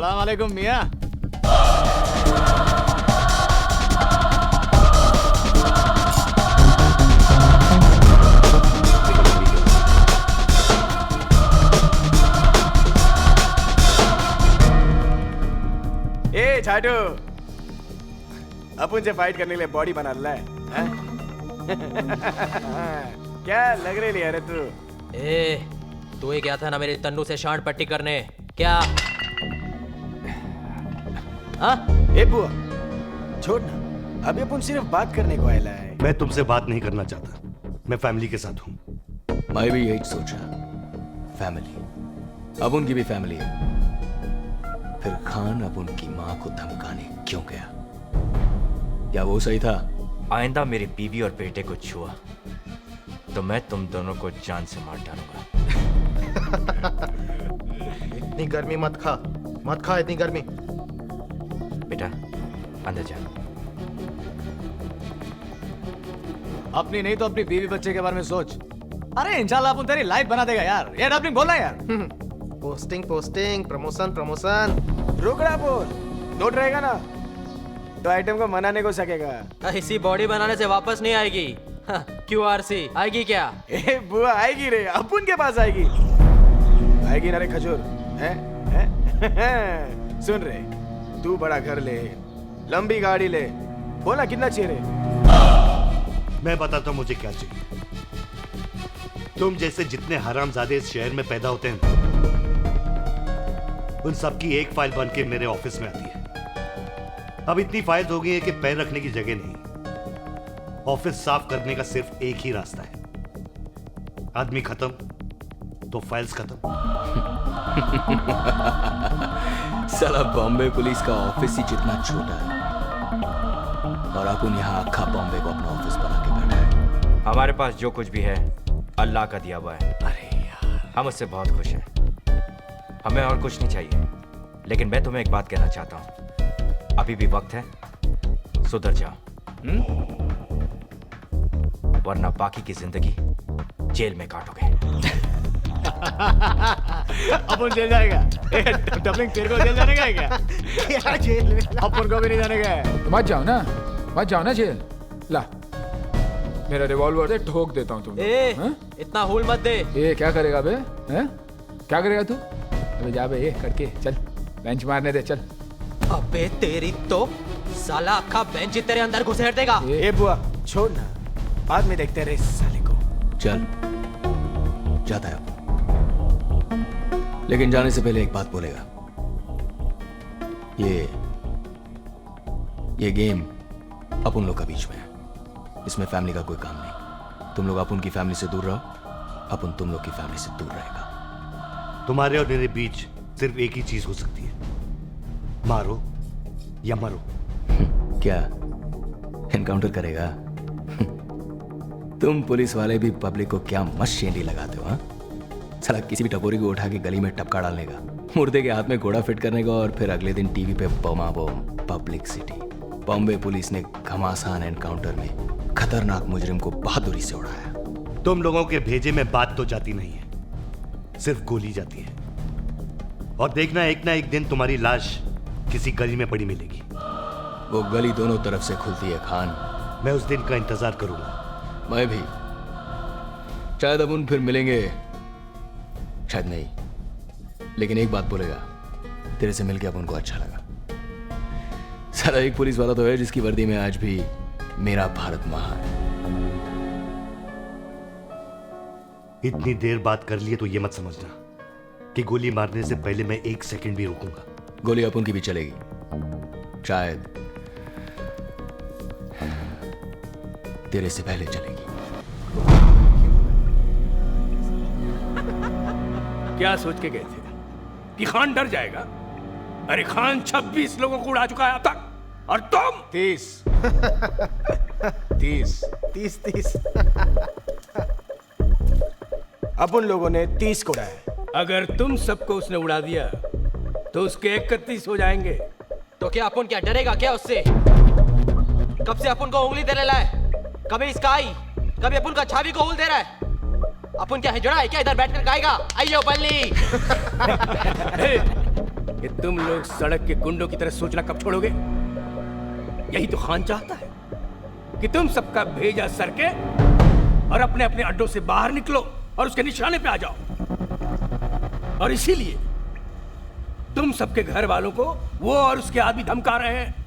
सलाम वालेकुम मियाँ। ए छाटू, अपन से फाइट करने के लिए बॉडी बना रहा है? क्या लग रही है रे तू? ए, तू ही क्या था ना मेरी तन्नू से शांड पट्टी करने? क्या? हाँ? ए बुआ, छोड़ ना, अभी अपन सिर्फ बात करने को आया है। मैं तुमसे बात नहीं करना चाहता, मैं फैमिली के साथ हूँ। मैं भी यही सोचा, फैमिली, अब उनकी भी फैमिली है। फिर खान अब उनकी माँ को धमकाने क्यों गया? क्या वो सही था? आइंदा मेरी बीवी और बेटे को छुआ तो मैं तुम दोनों को जान से मार डालूंगा। इतनी गर्मी मत खा, मत खा इतनी गर्मी। बेटा अंदर जा। अपनी नहीं तो अपनी बीवी बच्चे के बारे में सोच। अरे इंशाल्लाह अपन तेरी लाइफ बना देगा यार। ये डबलिंग बोलना यार। Posting posting, promotion promotion. रुकड़ा बोल, नोट रहेगा ना तो आइटम को मनाने को सकेगा। इसी बॉडी बनाने से वापस नहीं आएगी। QRC आएगी क्या? ए बुआ आएगी रे, अपन के पास आएगी। आएगी ना रे खजूर, हैं? सुन रे, तू बड़ा घर ले, लंबी गाड़ी ले, बोला कितना चाहिए रे? मैं बताता हूं मुझे क्या चाहिए। तुम जैसे जितने हरामजादे इस शहर में पैदा होते हैं, उन सबकी एक फाइल बन के मेरे ऑफिस में आती है। अब इतनी फाइल हो गई है कि पैर रखने की जगह नहीं। ऑफिस साफ करने का सिर्फ एक ही रास्ता है, आदमी खत्म तो फाइल्स खत्म। साला बॉम्बे पुलिस का ऑफिस ही जितना छोटा है और अपन यहाँ अक्खा बॉम्बे को अपना ऑफिस बना के बैठा है। हमारे पास जो कुछ भी है अल्लाह का दिया हुआ है। अरे यार, हम उससे बहुत खुश हैं। हमें और कुछ नहीं चाहिए। लेकिन मैं तुम्हें एक बात कहना चाहता हूँ, अभी भी वक्त है, सुधर जाओ, वरना बाकी की जिंदगी जेल में काटोगे। अपन जेल जाएगा? डबलिंग तेरे को जेल जाने का है क्या? जेल में अपन को भी नहीं जाने का है। मत जाओ ना, मत जाओ ना जेल। ला मेरा रिवॉल्वर से ठोक देता हूँ तुम। इतना हुल मत दे। ए क्या करेगा बे? हैं? क्या करेगा तू? अबे जा बे, ये करके चल, बेंच मारने दे, चल। अबे तेरी तो साला अक्खा बेंच तेरे अंदर घुसेड़ देगा। ए बुआ छोड़ ना, बाद में देखते रहे साले को। चल जाता है, लेकिन जाने से पहले एक बात बोलेगा। ये गेम अपन लोग का बीच में है, इसमें फैमिली का कोई काम नहीं। तुम लोग अपन की फैमिली से दूर रहो, अपन तुम लोग की फैमिली से दूर रहेगा। तुम्हारे और मेरे बीच सिर्फ एक ही चीज हो सकती है, मारो या मरो। क्या एनकाउंटर करेगा? तुम पुलिस वाले भी पब्लिक को क्या मस्त शेंडी लगाते हो? हाँ, साला किसी भी टपोरी को उठा के गली में टपका डालने का, मुर्दे के हाथ में घोड़ा फिट करने का और फिर अगले दिन टीवी पे बमा बम पब्लिसिटी। बॉम्बे पुलिस ने घमासान एनकाउंटर में खतरनाक मुजरिम को बहादुरी से उड़ाया। तुम लोगों के भेजे में बात तो जाती नहीं है, सिर्फ गोली जाती है। और देखना एक ना एक दिन तुम्हारी लाश किसी गली में पड़ी मिलेगी। वो गली दोनों तरफ से खुलती है खान। मैं उस दिन का इंतजार करूंगा। मैं भी। शायद अब उन फिर मिलेंगे, शायद नहीं, लेकिन एक बात बोलेगा, तेरे से मिलके अब उनको अच्छा लगा। सारा एक पुलिस वाला तो है जिसकी वर्दी में आज भी मेरा भारत महान है। इतनी देर बात कर लिए तो ये मत समझना कि गोली मारने से पहले मैं एक सेकंड भी रुकूंगा। गोली अपन की भी चलेगी, शायद तेरे से पहले चलेगी। क्या सोच के गए थे कि खान डर जाएगा? अरे खान 26 लोगों को उड़ा चुका है अब तक, और तुम 30 अपन लोगों ने 30 को उड़ाया। अगर तुम सबको उसने उड़ा दिया तो उसके 31 हो जाएंगे। तो क्या अपन क्या डरेगा क्या उससे? कब से अपन को उंगली दे रहा है, कभी इसका आई, कभी अपन का छावी को उंगली दे रहा है। अपन क्या हिजड़ा है क्या? इधर बैठकर खाएगा? आइयो बल्ली। कि तुम लोग सड़क के गुंडों की तरह सोचना कब छोड़ोगे? यही तो खान चाहता है कि तुम सबका भेजा सरके और अपने अपने अड्डों से बाहर निकलो और उसके निशाने पे आ जाओ। और इसीलिए तुम सबके घर वालों को वो और उसके आदमी धमका रहे हैं।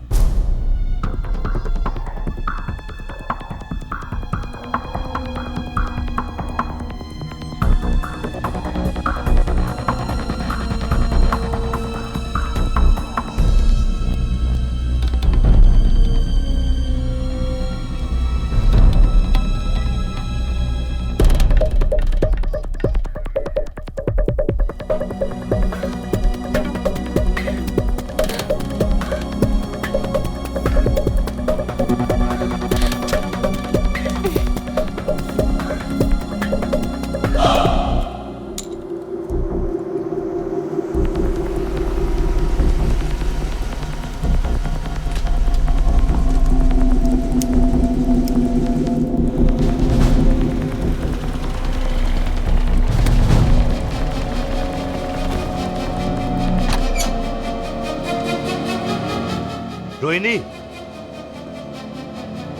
रोहिणी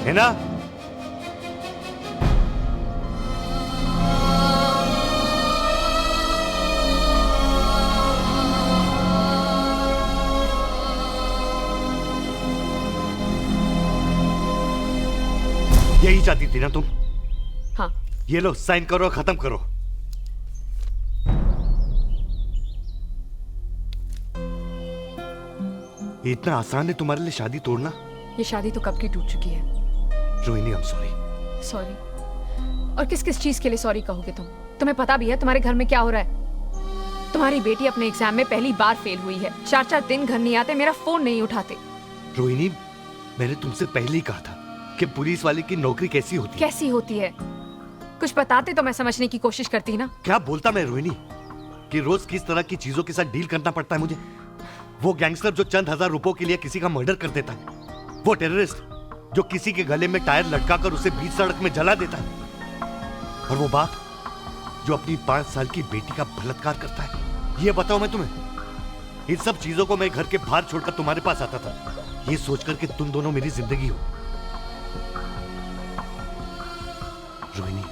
है ना? यही चाहती थी ना तुम? हाँ। ये लो साइन करो, खत्म करो। इतना आसान है तुम्हारे लिए शादी तोड़ना? ये शादी तो कब की टूट चुकी है। Rohini I am sorry. Sorry? और किस किस चीज के लिए सॉरी कहोगे तुम? तुम्हें पता भी है तुम्हारे घर में क्या हो रहा है? तुम्हारी बेटी अपने एग्जाम में पहली बार फेल हुई है। 4-4 दिन घर नहीं आते, मेरा फोन नहीं उठाते। रोहिणी, मैंने तुमसे पहले ही कहा था कि पुलिस वाले की नौकरी कैसी होती है। कैसी होती है? कुछ बताते तो मैं समझने की कोशिश करती ना। क्या बोलता मैं रोहिणी कि रोज किस तरह की चीजों के साथ डील करना पड़ता है मुझे। वो गैंगस्टर जो चंद हजार रुपयों के लिए किसी का मर्डर कर देता है, वो टेररिस्ट जो किसी के गले में टायर लटकाकर उसे बीच सड़क में जला देता है, और वो बाप जो अपनी 5 साल की बेटी का बलात्कार करता है। ये बताओ मैं तुम्हें, इन सब चीजों को मैं घर के बाहर छोड़कर तुम्हारे पास आता था, ये सोचकर कि तुम दोनों मेरी जिंदगी हो। रोहिणी,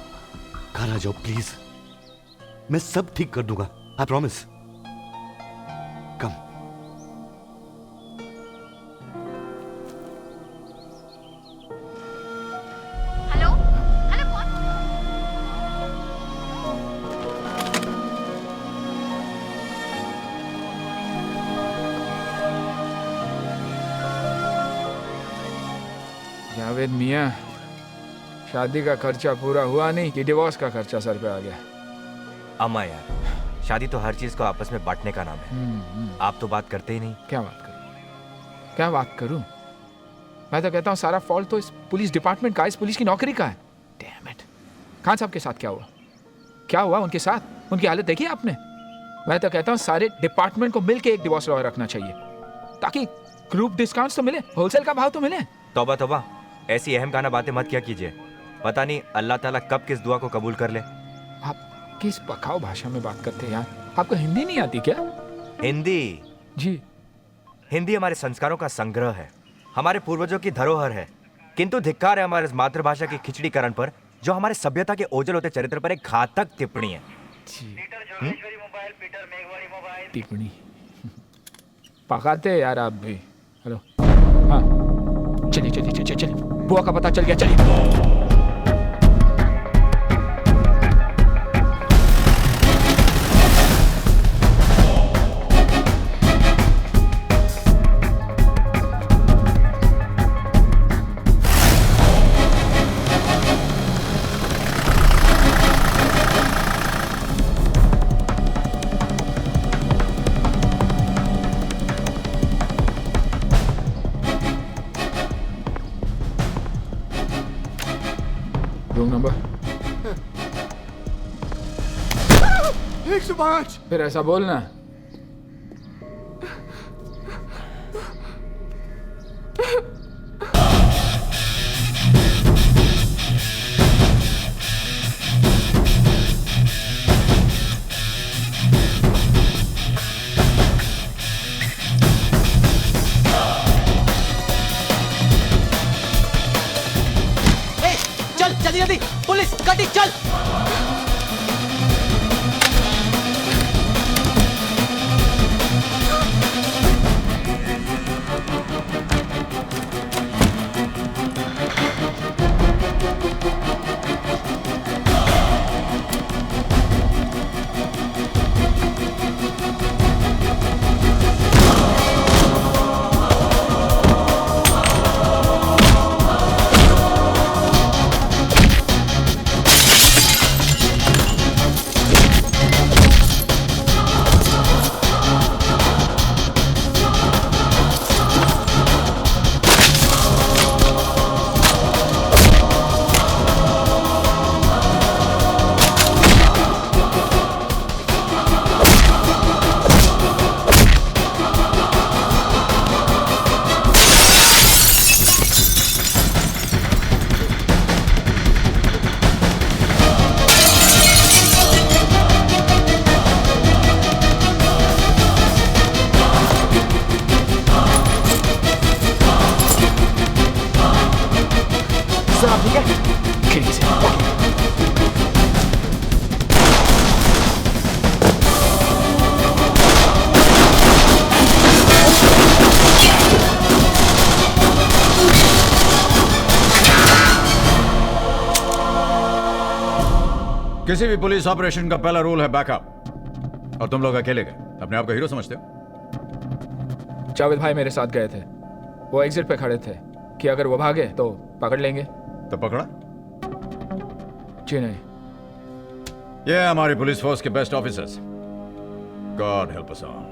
घर आ जाओ प्लीज, मैं सब ठीक कर दूंगा, I promise. Come. Hello hello कौन? जावेद मियाँ, शादी का खर्चा पूरा हुआ नहीं कि डिवोर्स का खर्चा सर पे आ गया? अम्मा यार, शादी तो हर चीज को आपस में बांटने का नाम है। आप तो बात करते ही नहीं। क्या बात करूं? क्या बात करूं? मैं तो कहता हूं सारा फॉल्ट तो इस पुलिस डिपार्टमेंट का, इस पुलिस की नौकरी का है। Damn it. खान साहब के साथ क्या हुआ? क्या हुआ उनके साथ? उनकी हालत देखी आपने? मैं तो कहता हूं सारे डिपार्टमेंट को मिलकर एक डिवोर्स लॉयर रखना चाहिए, ताकि ग्रुप डिस्काउंट्स तो मिले, होलसेल का भाव तो मिले। तौबा तौबा, ऐसी अहम खाना बातें मत क्या कीजिए। पता नहीं अल्लाह ताला कब किस दुआ को कबूल कर ले। आप किस पकाऊ भाषा में बात करते हैं यार? आपको हिंदी नहीं आती क्या? हिंदी? जी। हिंदी हमारे संस्कारों का संग्रह है, हमारे पूर्वजों की धरोहर है। किंतु धिक्कार है हमारे मातृभाषा की खिचड़ीकरण पर, जो हमारे सभ्यता के ओझल होते चरित्र पर एक घातक टिप्पणी है। टिप्पणी पकाते हैं यार आप भी। हेलो, हाँ चलिए चलिए चलिए चलिए, बुआ का पता चल गया, चलिए। Room number 105। फिर ऐसा बोलना। जल्दी चल। किसी भी पुलिस ऑपरेशन का पहला रूल है बैकअप, और तुम लोग अकेले गए, अपने आप को हीरो समझते हो? जावेद भाई मेरे साथ गए थे, वो एग्जिट पे खड़े थे कि अगर वो भागे तो पकड़ लेंगे। तो पकड़ा? जी नहीं। ये है हमारी पुलिस फोर्स के best officers. God help us all.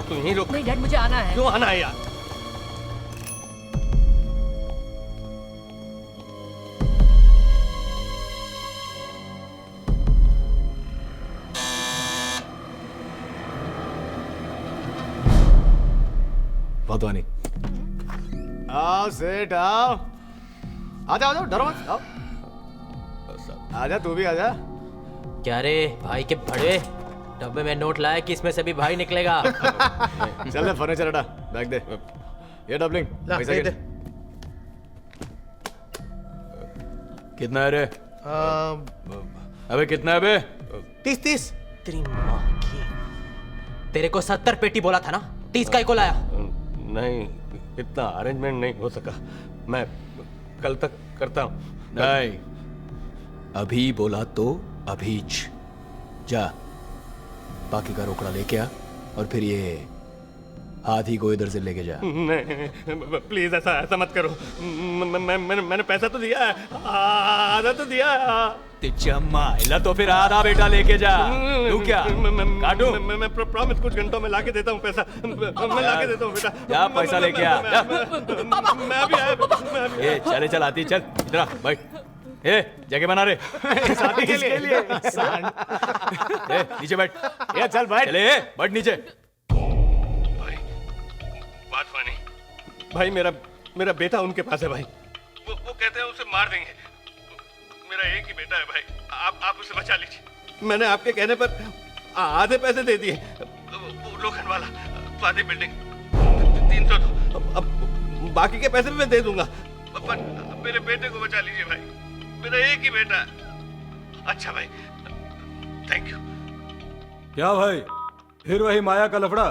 तू यहीं रुक। नहीं डैड, मुझे आना है। क्यों आना है यार? भगवानी, आओ सेठ आओ। आजा आजा, डरो मत, आओ। आजा तू भी आजा। क्या रे भाई के बड़े डब्बे में नोट लाया कि इसमें से भी भाई निकलेगा। चल ले फर्नीचर हटा, बैग दे। ये डबलिंग पैसा दे। कितना है रे? अबे कितना है बे? 30 तेरी माँ की। तेरे को 70 पेटी बोला था ना, 30 का ही को लाया? नहीं, इतना अरेंजमेंट नहीं हो सका, मैं कल तक करता हूँ। नहीं, अभी बोला तो अभीच जा, बाकी का रोकड़ा लेके आ और फिर ये हाथी को इधर से लेके जा। नहीं प्लीज, ऐसा मत करो। मैंने पैसा तो दिया है, आधा तो दिया है। माइला तो फिर आधा बेटा लेके जा। तू क्या काटू? मैं प्रॉमिस कुछ घंटों में लाके देता हूँ पैसा। मैं लाके देता हूँ बेटा। जा पैसा लेके आ। मैं अभी आया। ए चले चल आती, चल इधर आ, बैठ। ए जगह बना रे शादी के लिए। ए नीचे बैठ। ए चल बैठ। चले बैठ नीचे। बात मानी भाई, मेरा बेटा उनके पास है भाई। वो कहते हैं उसे मार देंगे। मेरा एक ही बेटा है भाई, आप उसे बचा लीजिए। मैंने आपके कहने पर आधे पैसे दे दिए। लोखंड वाला स्वाति बिल्डिंग 300 दो, अब बाकी के पैसे भी मैं दे दूंगा, पर मेरे बेटे को बचा लीजिए भाई, मेरा एक ही बेटा है। अच्छा भाई, थैंक यू। क्या भाई, फिर वही माया का लफड़ा?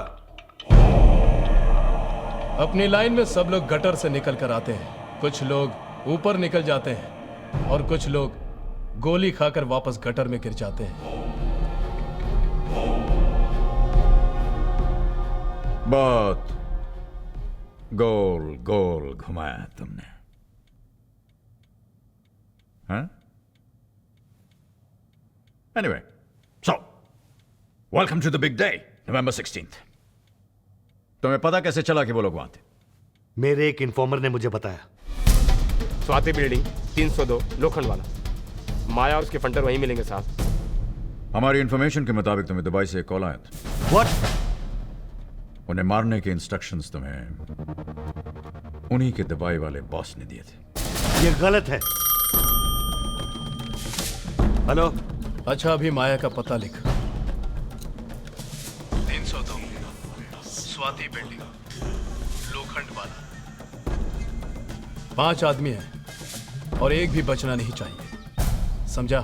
अपनी लाइन में सब लोग गटर से निकल कर आते हैं, कुछ लोग ऊपर निकल जाते हैं और कुछ लोग गोली खाकर वापस गटर में गिर जाते हैं। बहुत गोल गोल घुमाया तुमने, हाँ? Anyway, so welcome to the big day, November 16th. तुम्हें पता कैसे चला कि वो लोग वहां थे? मेरे एक इन्फॉर्मर ने मुझे बताया। स्वाति बिल्डिंग 302 लोखंड वाला, माया और उसके फंटर वहीं मिलेंगे साहब। हमारी इंफॉर्मेशन के मुताबिक तुम्हें दुबई से कॉल आया था। What? उन्हें मारने के इंस्ट्रक्शंस तुम्हें उन्हीं के दुबई वाले बॉस ने दिए थे। ये गलत है। हेलो। अच्छा, अभी माया का पता लिख। 302 स्वाति बिल्डिंग, लोखंड वाला। 5 आदमी हैं और एक भी बचना नहीं चाहिए, समझा?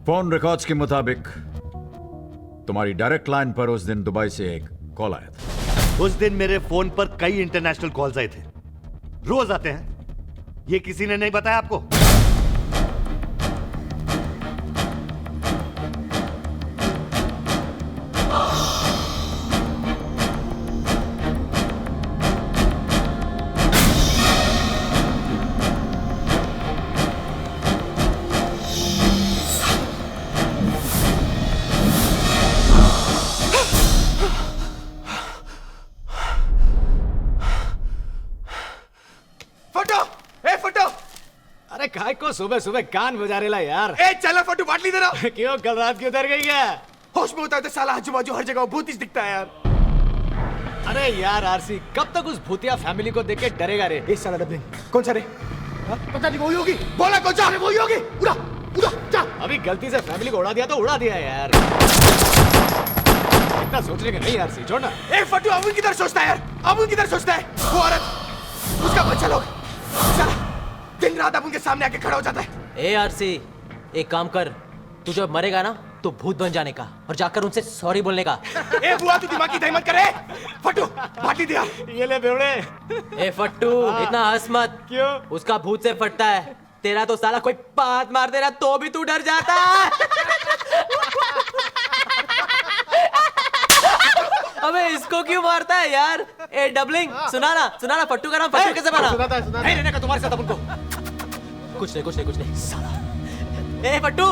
फोन रिकॉर्ड्स के मुताबिक तुम्हारी डायरेक्ट लाइन पर उस दिन दुबई से एक कॉल आया था। उस दिन मेरे फोन पर कई इंटरनेशनल कॉल्स आए थे, रोज आते हैं। ये किसी ने नहीं बताया आपको? काय को सुबह सुबह कान बजा रेला यार। ए चला फटू बाटली दे रहा। क्यों कल रात की उतर गई क्या? होश में होता है तो साला आजू बाजू हर जगह भूत ही दिखता है यार। अरे यार आरसी, कब तक उस भूतिया फैमिली को देख के डरेगा रे? इस साला डबलिंग कौन सा रे? पता नहीं वही होगी। बोला कौन सा? वही होगी। उड़ा उड़ा जा। अभी गलती से फैमिली को उड़ा दिया तो उड़ा दिया यार। इतना सोचने का नहीं आरसी, छोड़ना। ए फटू अबुन किधर सोचता है यार? अबुन किधर सोचता है? वो औरत, उसका बच्चा लोग, साला दिन रात अब उनके सामने आके खड़ा हो जाता है। ए आरसी, एक काम कर, तू जब मरेगा ना तो भूत बन जाने का और जाकर उनसे सॉरी बोलने का। ए बुआ तू दिमाग की दही मत करे। फट्टू बाटली दिया। ये ले बेवड़े। ए फट्टू इतना हंस मत। क्यों? उसका भूत से फटता है, तेरा तो साला कोई बात मार दे रहा तो भी तू डर जाता है। अबे इसको क्यों मारता है यार? ए डबलिंग, सुना ना फट्टू का नाम फट्टू कैसे बना? सुनाता है रहने का तुम्हारे साथ अपन को। कुछ नहीं साला। ए फट्टू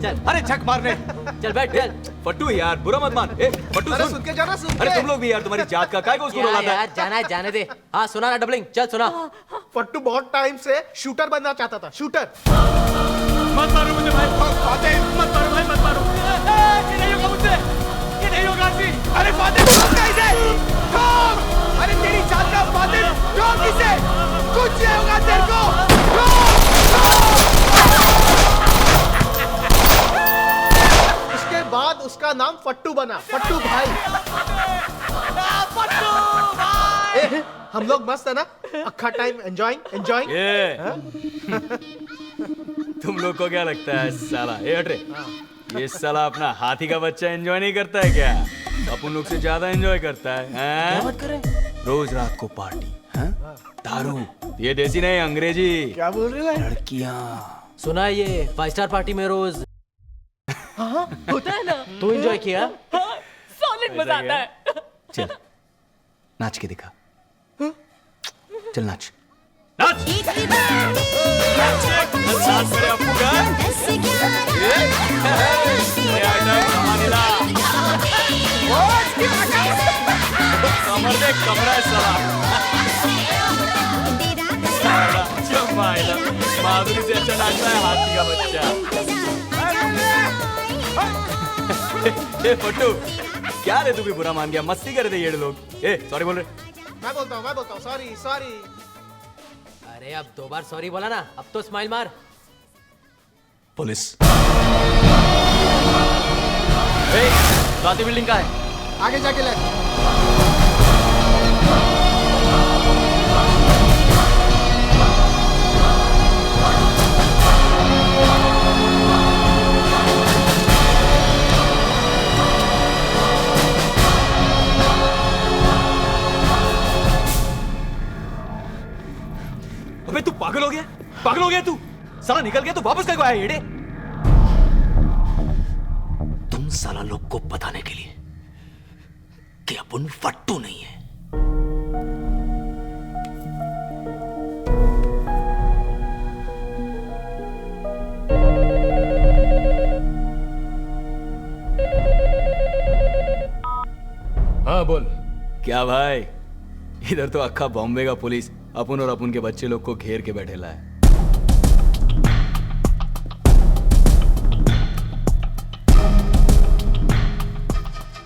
चल। अरे झक मारने। चल बैठ चल। फट्टू यार बुरा मत मान। ए फट्टू अरे सुन। सुन के जाना, सुन के। अरे तुम लोग भी यार, तुम्हारी जात का काय को उसको रुलाता है? यार जाना है जाने दे। हाँ सुना ना डबलिंग, चल सुना। फट्टू बहुत टाइम से शूटर बनना चाहता था, शूटर। मत मारो मुझे भाई। फातिह मत मारो भाई, मत मारो। ये नहीं होगा मुझसे, ये नहीं होगा आरसी। अरे फातिह मत कर इसे। ठोक। अरे तेरी जात का फातिह, ठोक इसे। कुछ नहीं होगा तेरे को। उसके बाद उसका नाम फट्टू बना, फट्टू भाई। फट्टू भाई। हम लोग मस्त है ना, अक्खा टाइम एंजॉयिंग। तुम लोग को क्या लगता है साला? ए हट रे, ये साला अपना हाथी का बच्चा एंजॉय नहीं करता है क्या? अपन लोग से ज्यादा एंजॉय करता है। क्या बात कर रहे हैं? रोज रात को पार्टी, दारू, ये देसी नहीं अंग्रेजी। क्या बोल रहे हो? लड़कियां। सुना है ये 5 स्टार पार्टी में रोज होता है ना। तू एंजॉय किया? सॉलिड मजा आता है। चल नाच के दिखा। चल नाच नाच। नाच मेरे अप्पू का। कमर देख, कमरा है साला। माधुरी से अच्छा नाचता है हाथी का बच्चा। ए फट्टू, क्या रे तू भी बुरा मान गया? मस्ती कर रहे ये लोग। ए सॉरी बोल रहे। मैं बोलता हूँ, सॉरी। अरे अब 2 बार सॉरी बोला ना, अब तो स्माइल मार। पुलिस। स्वाति बिल्डिंग का है, आगे जाके ले। अबे तू पागल हो गया तू? साला निकल गया तो वापस कब आया येड़े? तुम साला लोग को बताने के लिए कि अपन फट्टू नहीं है। हाँ बोल। क्या भाई, इधर तो अक्खा बॉम्बे का पुलिस अपन और अपन के बच्चे लोग को घेर के बैठेला है।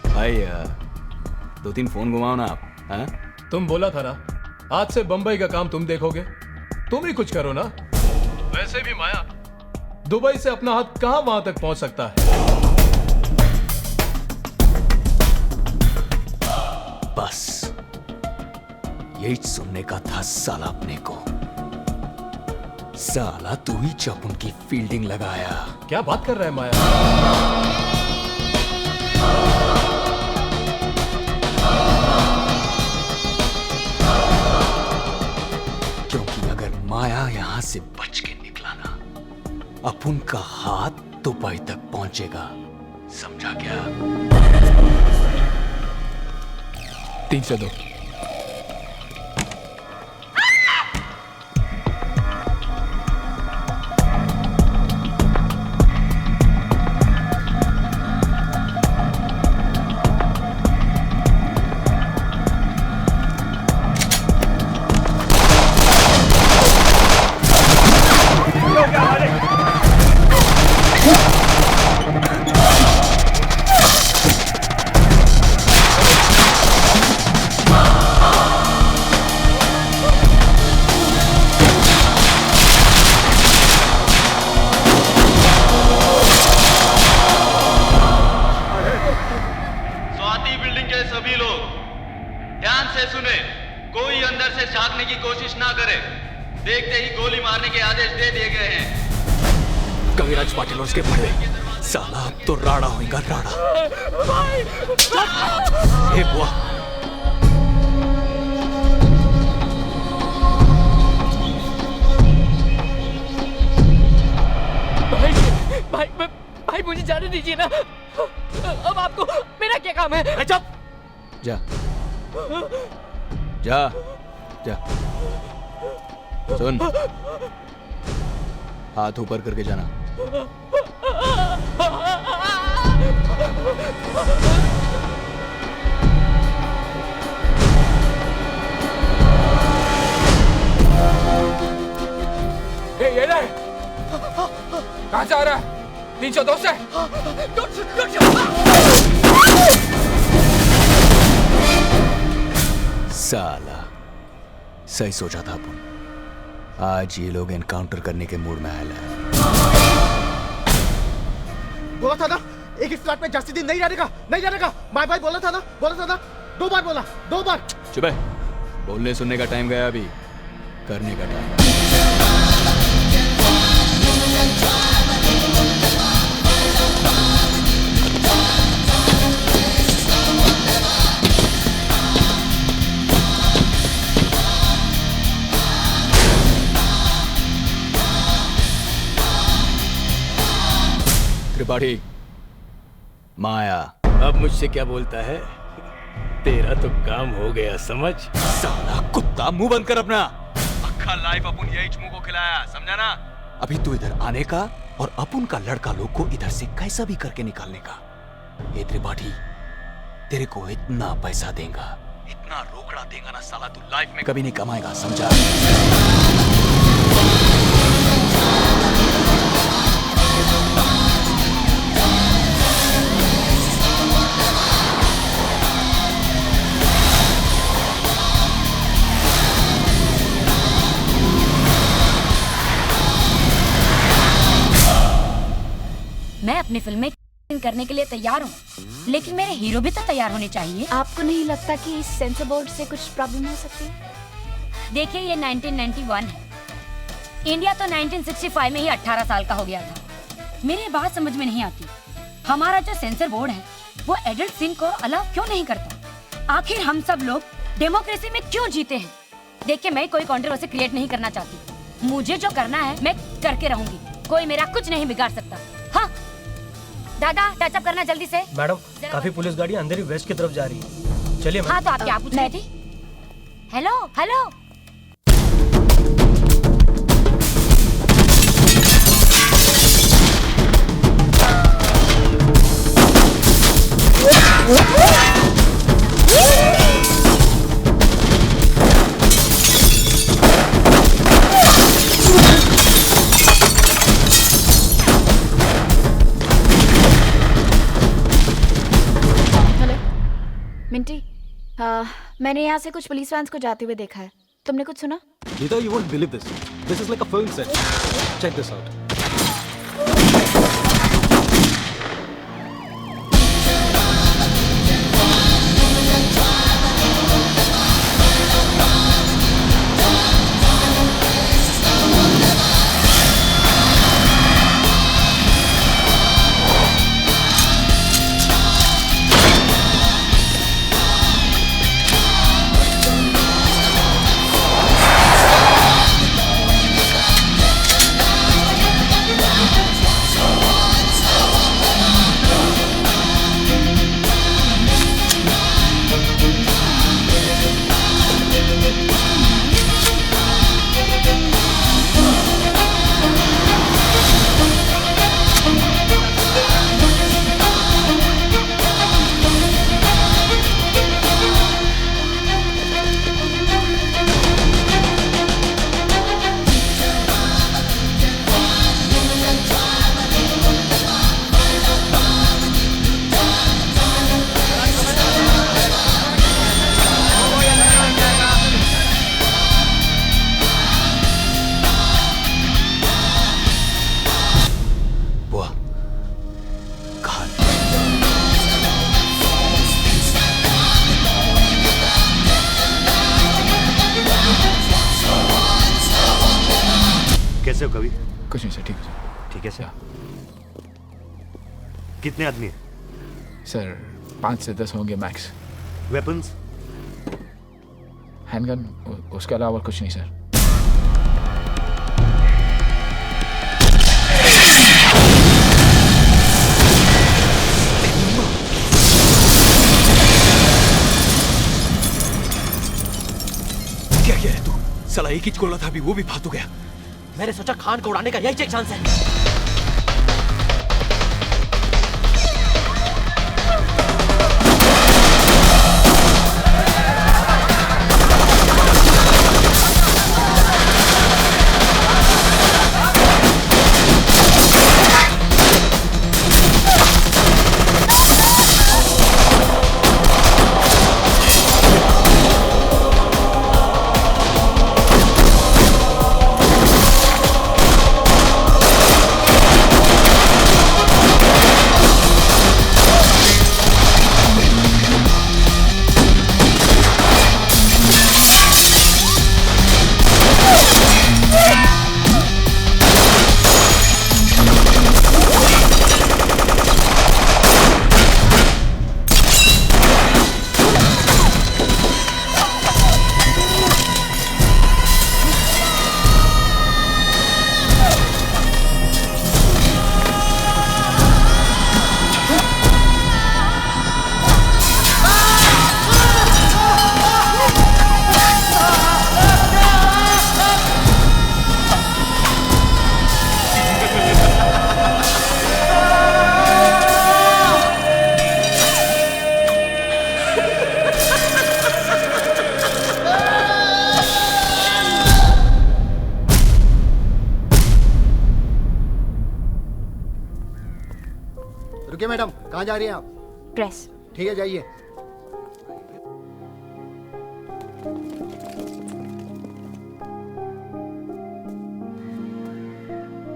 भाई 2-3 फोन घुमाओ ना आप। हाँ? तुम बोला था ना, आज से बंबई का काम तुम देखोगे, तुम ही कुछ करो ना। वैसे भी माया, दुबई से अपना हाथ कहां वहां तक पहुंच सकता है? यही सुनने का था साला अपने को। साला तू ही जब उनकी फील्डिंग लगाया। क्या बात कर रहा है माया? क्योंकि अगर माया यहां से बच के निकला ना, अपुन का हाथ दुबई तक पहुंचेगा, समझा क्या? 302। स्वाति बिल्डिंग के सभी लोग ध्यान से सुने, कोई अंदर से झांकने की कोशिश ना करे। देखते ही गोली मारने के आदेश दे दिए गए हैं। कविराज पाटिल और उसके बड़े साला अब तो राड़ा होगा, राड़ा। हे बुआ, भाई मुझे जाने दीजिए ना। अब आपको मेरा क्या काम है? चुप! जा जा जा। सुन, हाथ ऊपर करके जाना। ये ले। कहाँ से आ रहा है? 302 से? साला सही सोचा था अपन। आज ये लोग एनकाउंटर करने के मूड में आया है। बोला था ना एक इस फ्लैट में जास्ती दिन नहीं रहने का, नहीं रहने का। भाई बोला था ना 2 बार बोला, 2 बार। चुप है, बोलने सुनने का टाइम गया, अभी करने का टाइम। त्रिपाठी, माया अब मुझसे क्या बोलता है? तेरा तो काम हो गया, समझ? साला कुत्ता, मुंह बंद कर अपना। अक्खा लाइफ अपन यही चमू को खिलाया, समझा ना? अभी तू इधर आने का और अपन का लड़का लोग को इधर से कैसा भी करके निकालने का। ये त्रिपाठी, तेरे को इतना पैसा देगा, इतना रोकड़ा देगा ना साला, तू लाइफ में कभी नहीं कमाएगा, समझा? मैं अपनी फिल्में करने के लिए तैयार हूँ, लेकिन मेरे हीरो भी तो तैयार होने चाहिए। आपको नहीं लगता कि इस सेंसर बोर्ड से कुछ प्रॉब्लम हो सकती है? देखिए, ये 1991 है, इंडिया तो 1965 में ही 18 साल का हो गया था। मेरी बात समझ में नहीं आती, हमारा जो सेंसर बोर्ड है वो एडल्ट सीन को अलाउ क्यों नहीं करता? आखिर हम सब लोग डेमोक्रेसी में क्यों जीते हैं? देखिए, मैं कोई कंट्रोवर्सी क्रिएट नहीं करना चाहती, मुझे जो करना है मैं करके रहूंगी, कोई मेरा कुछ नहीं बिगाड़ सकता। हाँ दादा, टचअप करना जल्दी से। मैडम, काफी पुलिस गाड़ी अंदर ही वेस्ट की तरफ जा रही है। चलिए। हाँ, तो आप क्या पूछ रही थी? Hello hello. मिंटी, मैंने यहाँ से कुछ पुलिस वैन्स को जाते हुए देखा है, तुमने कुछ सुना? Gita, you won't believe this. This is like a film set. Check this out. कैसे हो कवि? कुछ नहीं सर, ठीक है सर। ठीक है सर। कितने आदमी हैं? सर 5 से 10 होंगे मैक्स। वेपन्स? हैंडगन, उसके अलावा कुछ नहीं सर। क्या किया है तू? साला एक ही गोला था, अभी वो भी फालतू गया। मैंने सोचा खान को उड़ाने का यही एक चांस है। रुकिए मैडम, कहाँ जा रही हैं आप? प्रेस। ठीक है, जाइए।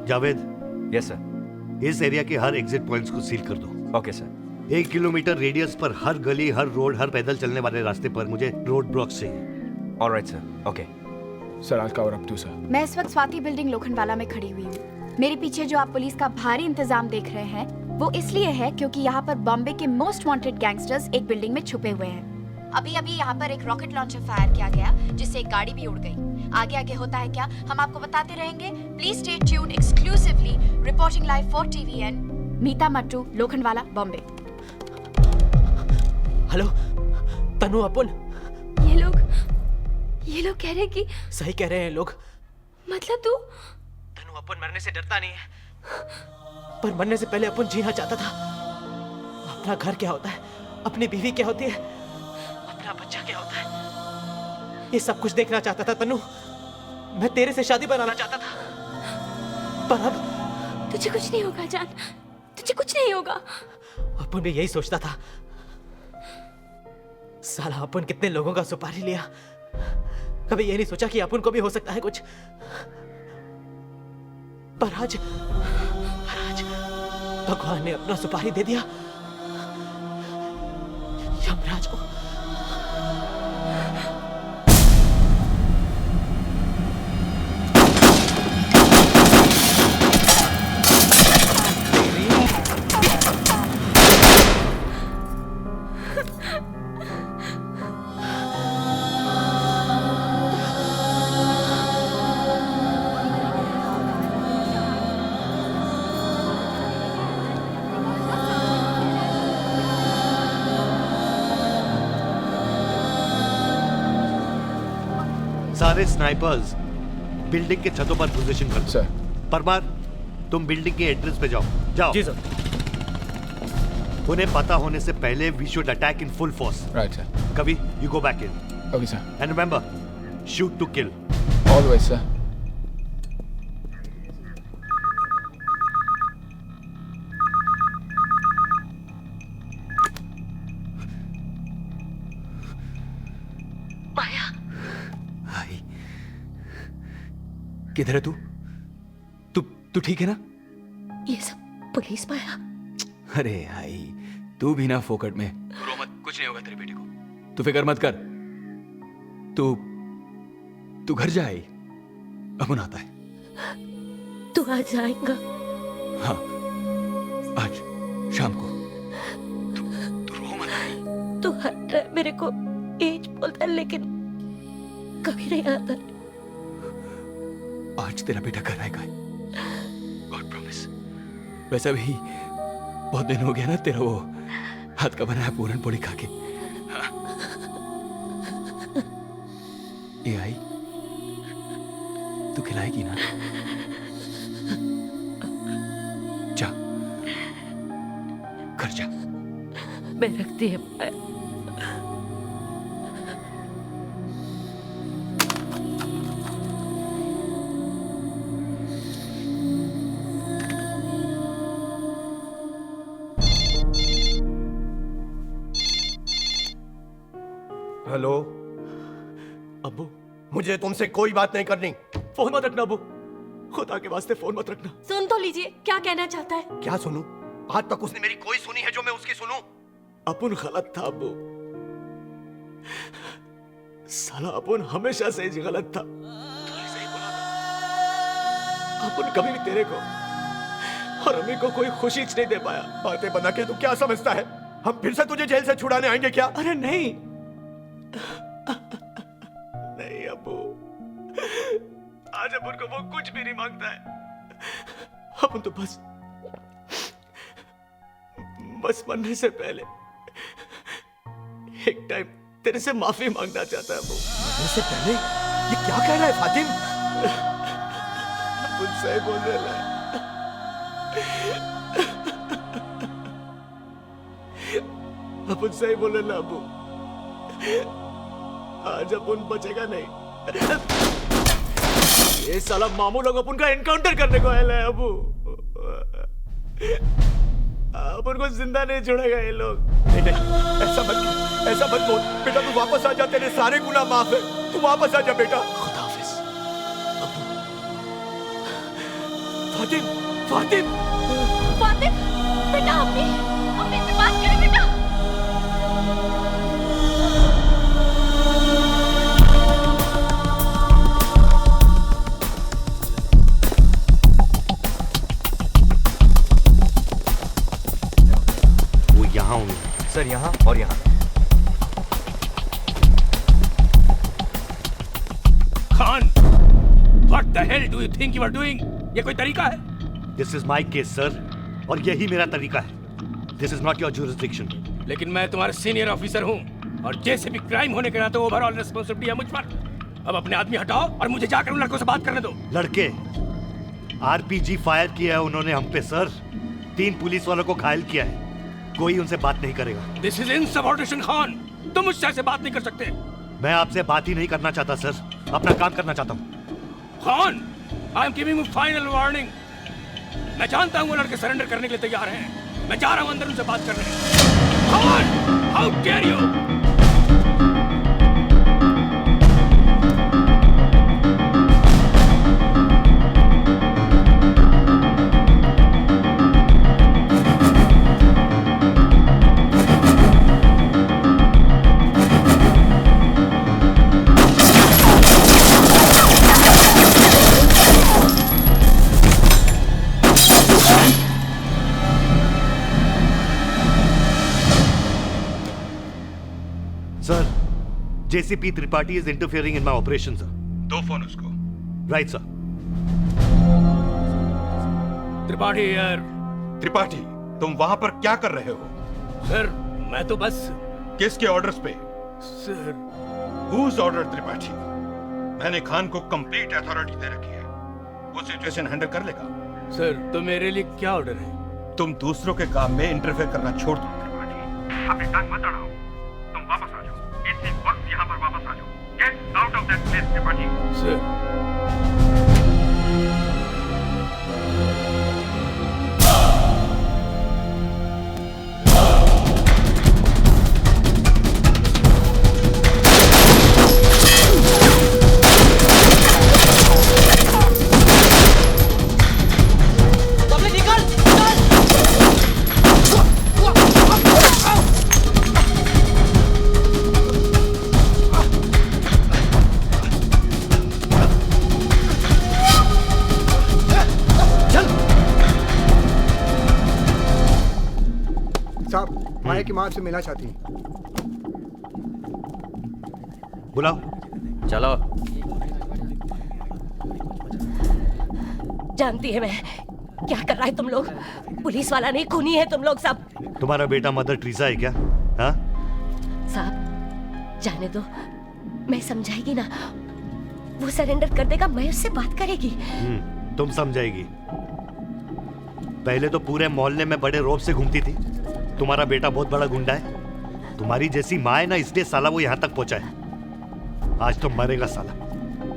जावेद। Yes sir. इस एरिया के हर एग्जिट पॉइंट्स को सील कर दो। Okay sir. 1 किलोमीटर रेडियस पर हर गली, हर रोड, हर पैदल चलने वाले रास्ते पर मुझे रोड ब्लॉक्स चाहिए। Alright sir. ओके सर, आज कवर अप टू सर। मैं इस वक्त स्वाति बिल्डिंग लोखंडवाला में खड़ी हुई हूँ। मेरे पीछे जो आप पुलिस का भारी इंतजाम देख रहे हैं वो इसलिए है क्योंकि यहाँ पर बॉम्बे के मोस्ट वांटेड गैंगस्टर्स एक बिल्डिंग में छुपे हुए हैं। अभी अभी यहाँ पर एक रॉकेट लॉन्चर फायर किया गया जिससे एक गाड़ी भी उड़ गई। आगे आगे होता है क्या, हम आपको बताते रहेंगे। Please stay tuned exclusively, reporting live for TVN, Meeta Mattoo, Lokhandwala, Bombay. Hello Tanu, अपुन। ये लोग कह रहे हैं कि सही कह रहे हैं लोग। मतलब तू? तनु, अपुन मरने से डरता नहीं है, पर मरने से पहले अपुन जीना चाहता था। अपना घर क्या होता है, अपनी बीवी क्या होती है, अपना बच्चा क्या होता है, ये सब कुछ देखना चाहता था तनु। मैं तेरे से शादी बनाना चाहता था, पर अब तुझे कुछ नहीं होगा जान, तुझे कुछ नहीं होगा। अपुन भी यही सोचता था। साला अपुन कितने लोगों का सुपारी लिया, कभी ये नहीं सोचा कि अपुन को भी हो सकता है कुछ। पर आज भगवान ने अपना सुपारी दे दिया यमराज को। सारे स्नाइपर्स बिल्डिंग के छतों पर पोजीशन कर सर। परमार, तुम बिल्डिंग के एंट्रेंस पे जाओ। जाओ। जी सर। उन्हें पता होने से पहले we should attack in full force. Right sir. कभी you go back in. Okay sir. And remember, shoot to kill. Always sir. Maya, hi, किधर है तू? तू ठीक है ना? ये सब पुलिस माया। अरे हाय, तू भी ना फोकट में। रो मत, कुछ नहीं होगा तेरे बेटे को। तू फिक्र मत कर। तू घर जाए, अपुन आता है। तू आज आएगा? हाँ, आज शाम को। तू रो मत। तू हर टाइम मेरे को एज बोलता है लेकिन कभी नहीं आता। आज तेरा बेटा घर आएगा, गॉड प्रॉमिस। वैसे भी बहुत दिन हो गया ना तेरा वो हाथ का बनाया पूरन पोली खा के। हाँ। ये आई, तू खिलाएगी ना? जा, घर जा। मैं रखती है। हेलो अब्बू, मुझे तुमसे कोई बात नहीं करनी। फोन मत रखना अब्बू, खुदा के वास्ते फोन मत रखना। सुन तो लीजिए, क्या कहना चाहता है? क्या सुनूं? आज तक उसने मेरी कोई सुनी है जो मैं उसकी सुनूं? अपुन गलत था अब्बू, साला अपुन हमेशा से ही गलत था। तूने सही बोला था। अपुन कभी भी तेरे को और अम्मी को कोई खुशी नहीं दे पाया। बातें बना के तू क्या समझता है? हम फिर से तुझे जेल से छुड़ाने आएंगे क्या? अरे नहीं नहीं अब्बू, आज अपन को वो कुछ भी नहीं मांगता है। अपन तो बस मरने से पहले एक टाइम तेरे से माफी मांगना चाहता है अब्बू। मरने से पहले? ये क्या कह रहा है फातिम? अपन सही बोल रहा है। अपन सही बोल रहा अब्बू, आज अपन बचेगा नहीं। ये साला मामू लोग अपन का एनकाउंटर करने को आया है अबू। अपन को जिंदा नहीं छोड़ेगा ये लोग। नहीं नहीं, ऐसा मत बोल बेटा। तू वापस आ जा, तेरे सारे गुनाह माफ है। तू वापस आ जा बेटा। खुदा हाफिज अबू। फातिम, फातिम, फातिम, बेटा अम्मी से बात करें बेटा। यहाँ हूँ सर, यहाँ और यहाँ। Khan, what the hell do you think you are doing? ये कोई तरीका है? This is my case, sir, और यही मेरा तरीका है। This is not your jurisdiction. लेकिन मैं तुम्हारा सीनियर ऑफिसर हूँ और जैसे भी क्राइम होने के नाते ओवरऑल रिस्पॉन्सिबिलिटी है मुझ पर। अब अपने आदमी हटाओ और मुझे जाकर उन लड़कों से बात करने दो। लड़के आरपीजी फायर किया है उन्होंने हम पे सर। 3 पुलिस वालों को घायल किया है। कोई उनसे बात नहीं करेगा। This is insubordination, Khan. तुम मुझसे ऐसे बात नहीं कर सकते। मैं आपसे बात ही नहीं करना चाहता सर, अपना काम करना चाहता हूँ। Khan, I am giving you final warning। मैं जानता हूँ वो लड़के सरेंडर करने के लिए तैयार हैं। मैं जा रहा हूँ अंदर उनसे बात करने। Khan, how dare you? Sir, JCP Tripathi is interfering in my operation, sir. दो फोन उसको। Right, sir. त्रिपाठी यार। त्रिपाठी, तुम वहां पर क्या कर रहे हो? सर, मैं तो बस। किसके ऑर्डर्स पे? सर। Whose order, Tripathi? मैंने खान को कंप्लीट अथॉरिटी दे रखी है। वो सिचुएशन हैंडल कर लेगा। सर, तो मेरे लिए क्या ऑर्डर है? तुम दूसरों के काम में इंटरफेयर करना छोड़ दो त्रिपाठी। अपनी टांग मत अड़ाओ। तुम वापस आ जाओ। इसी वक्त यहाँ पर वापस आ जाओ। Get out of that place Tripathi. Sir. की माँ आपसे मिलना चाहती है। बुलाओ। चलो। जानती है मैं क्या कर रहा है तुम लोग। पुलिस वाला नहीं, खूनी है तुम लोग सब। तुम्हारा बेटा मदर टेरेसा है क्या? हाँ? साहब जाने दो, मैं समझाएगी ना, वो सरेंडर कर देगा, मैं उससे बात करेगी। तुम समझाएगी। पहले तो पूरे मोहल्ले में बड़े रौब से घूमती थी। तुम्हारा बेटा बहुत बड़ा गुंडा है। तुम्हारी जैसी माँ है ना, इसलिए साला वो यहाँ तक पहुंचा है। आज तो मरेगा साला।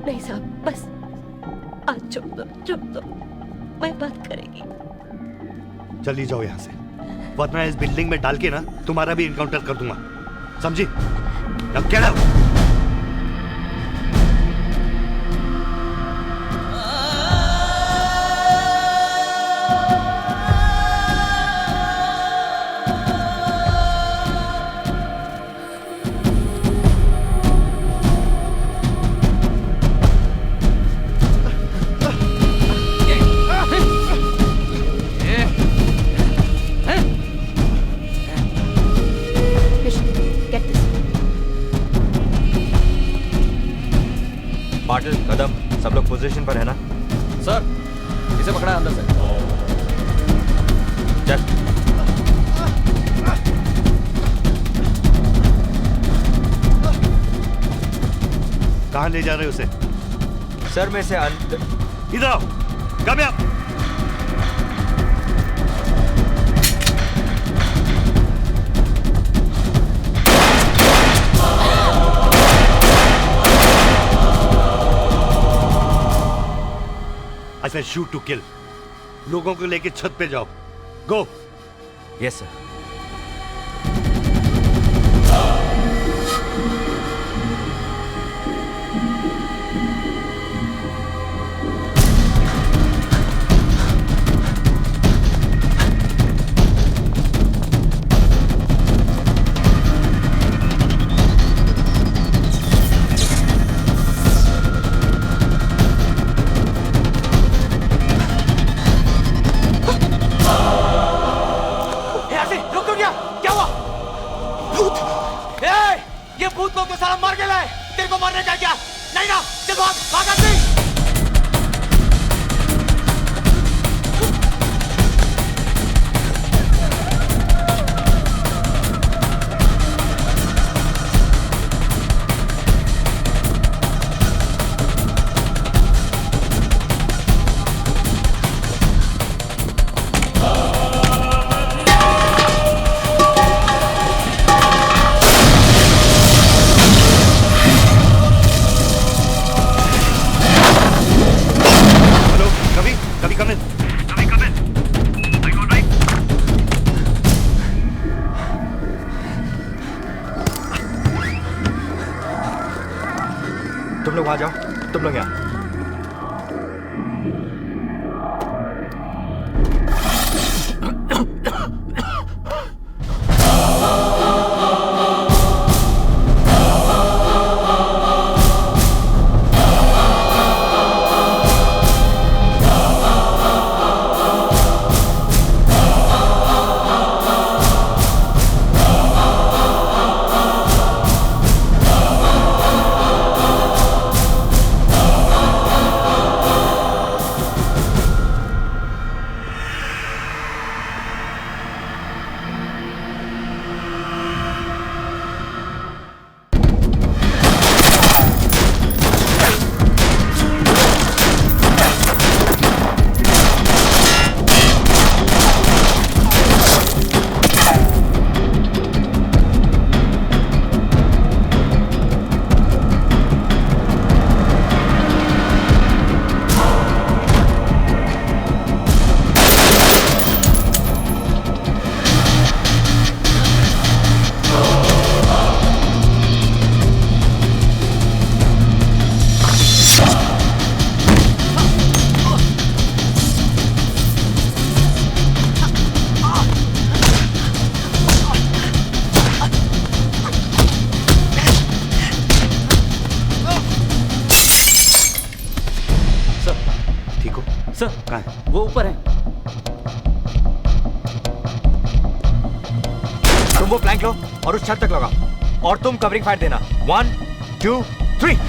नहीं साहब बस आज चुप दो, मैं बात करेगी। चली जाओ यहाँ से, वरना इस बिल्डिंग में डाल के ना तुम्हारा भी इनकाउंटर कर दूंगा, समझी? अब क्या पाटिल, कदम, सब लोग पोजीशन पर है ना? सर, इसे पकड़ा है अंदर से। चल। कहाँ ले जा रहे हो उसे? सर मैं इसे अंदर। इधर आओ, कम यहाँ। I said shoot to kill. लोगों को लेके छत पे जाओ। Go. Yes sir. भूत लोग तो सारा मार गया है, तेरे को मारने का क्या? नहीं ना, चल भाग, भाग आदमी। तुम लोग वहां जाओ, तुम लोग यहाँ। सर कहाँ है? वो ऊपर है। तुम वो वो फ्लैंक लो और उस छत तक लगा, और तुम कवरिंग फायर देना। 1 2 3।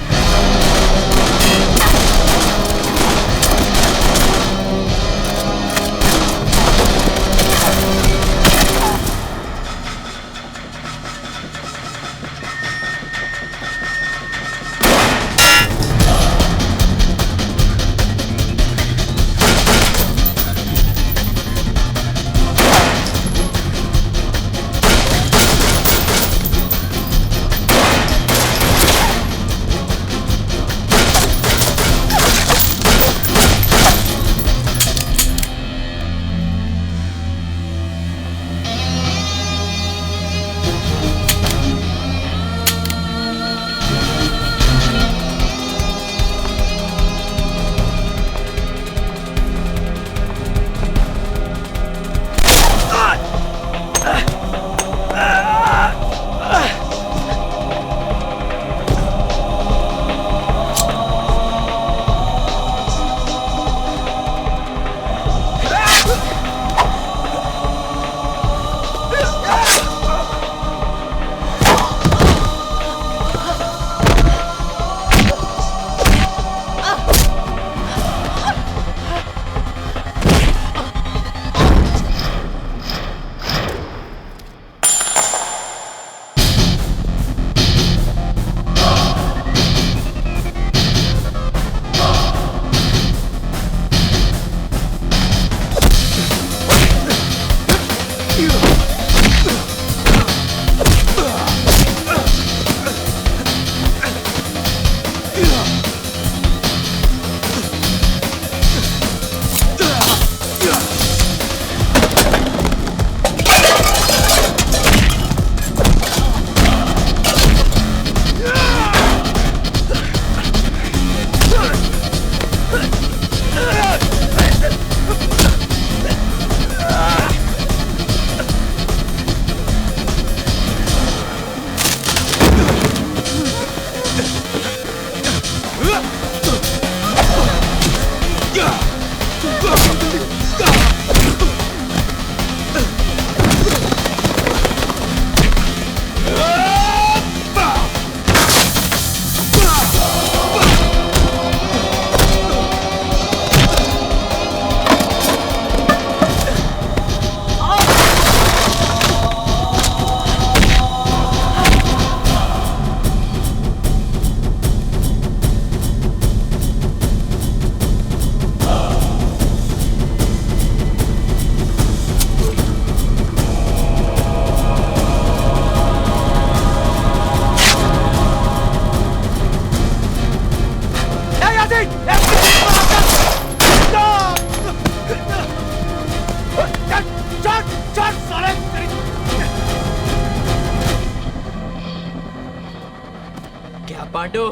क्या पांडु,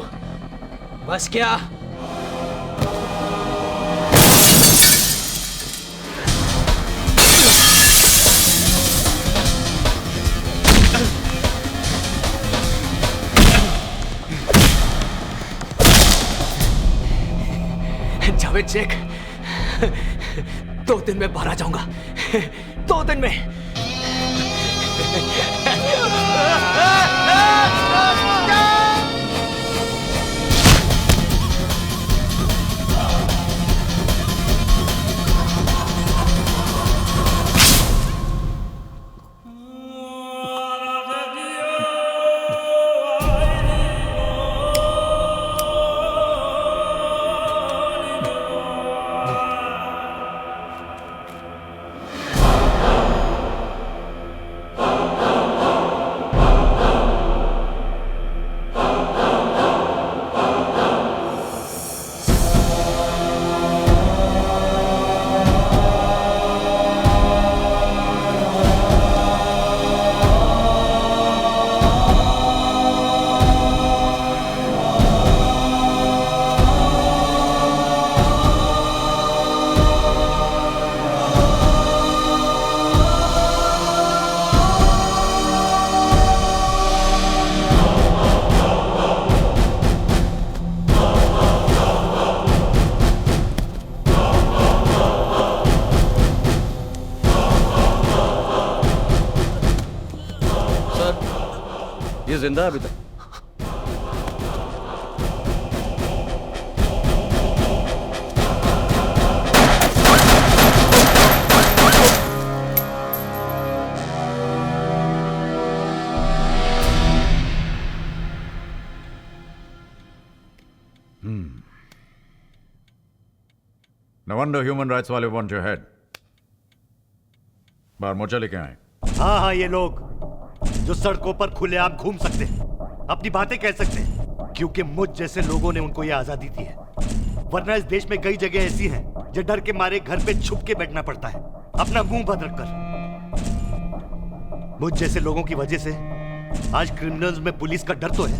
बस क्या? जावेद शेख, 2 दिन में बाहर आ जाऊंगा। 2 दिन में। जिंदा है अभी तक? No wonder human rights वाले want your head. बाहर मोर्चा लेके आए। हाँ हाँ, ये लोग जो सड़कों पर खुलेआम घूम सकते हैं, अपनी बातें कह सकते हैं, क्योंकि मुझ जैसे लोगों ने उनको ये आजादी दी है। वरना इस देश में कई जगह ऐसी हैं जो डर के मारे घर पे छुप के बैठना पड़ता है, अपना मुंह बंद रखकर। मुझ जैसे लोगों की वजह से आज क्रिमिनल्स में पुलिस का डर तो है।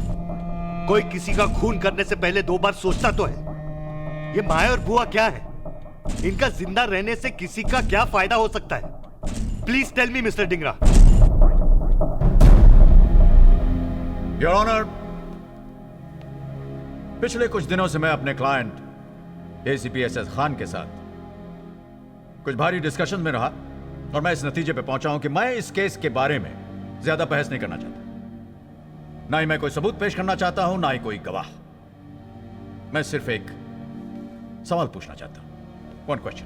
कोई किसी का खून करने से पहले 2 बार सोचता तो है। ये माया और बुआ क्या है? इनका जिंदा रहने से किसी का क्या फायदा हो सकता है? Please tell me mister Dhingra. Your honour, पिछले कुछ दिनों से मैं अपने क्लाइंट एसीपी एसएस खान के साथ कुछ भारी डिस्कशन में रहा और मैं इस नतीजे पे पहुंचा हूं कि मैं इस केस के बारे में ज्यादा बहस नहीं करना चाहता। ना ही मैं कोई सबूत पेश करना चाहता हूं, ना ही कोई गवाह। मैं सिर्फ एक सवाल पूछना चाहता हूं। One question.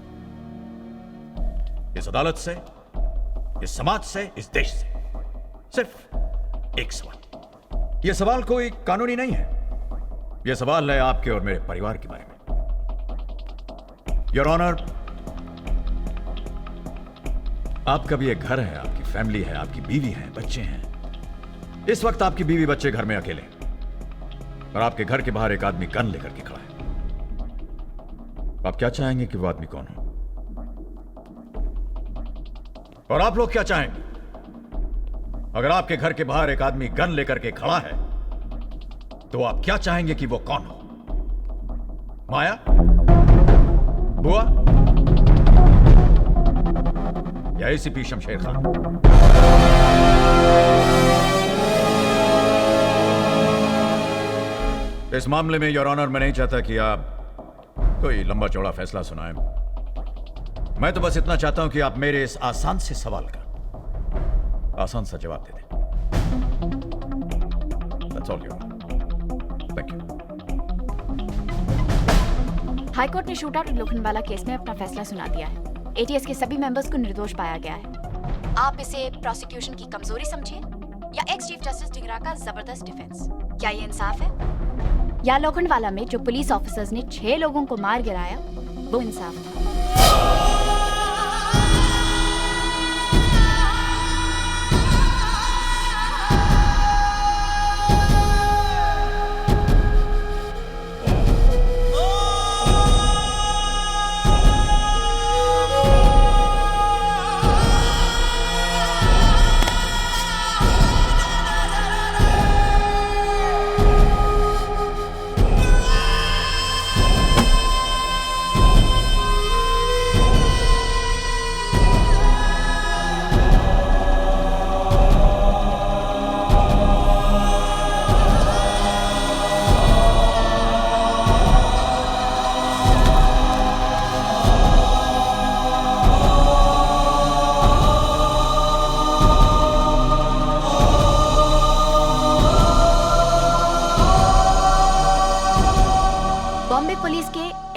इस अदालत से, इस समाज से, इस देश से सिर्फ एक सवाल। यह सवाल कोई कानूनी नहीं है, यह सवाल है आपके और मेरे परिवार के बारे में। योर ऑनर, आपका भी एक घर है, आपकी फैमिली है, आपकी बीवी है, बच्चे हैं। इस वक्त आपकी बीवी बच्चे घर में अकेले हैं और आपके घर के बाहर एक आदमी गन लेकर के खड़ा है। आप क्या चाहेंगे कि वो आदमी कौन हो? और आप लोग क्या चाहेंगे अगर आपके घर के बाहर एक आदमी गन लेकर के खड़ा है? तो आप क्या चाहेंगे कि वो कौन हो? माया, बुआ या एसीपी शमशेर खान? इस मामले में योर ऑनर, मैं नहीं चाहता कि आप कोई लंबा चौड़ा फैसला सुनाएं। मैं तो बस इतना चाहता हूं कि आप मेरे इस आसान से सवाल का आसान सा जवाब दे दें। That's all, Your Honor. Thank you. High court ने शूटआउट लोखंडवाला केस में अपना फैसला सुना दिया है। एटीएस के सभी मेंबर्स को निर्दोष पाया गया है। आप इसे प्रोसिक्यूशन की कमजोरी समझिए या एक्स चीफ जस्टिस डिंगरा का जबरदस्त डिफेंस। क्या ये इंसाफ है? या लोखंडवाला में जो पुलिस ऑफिसर्स ने 6 लोगों को मार गिराया, वो इंसाफ था?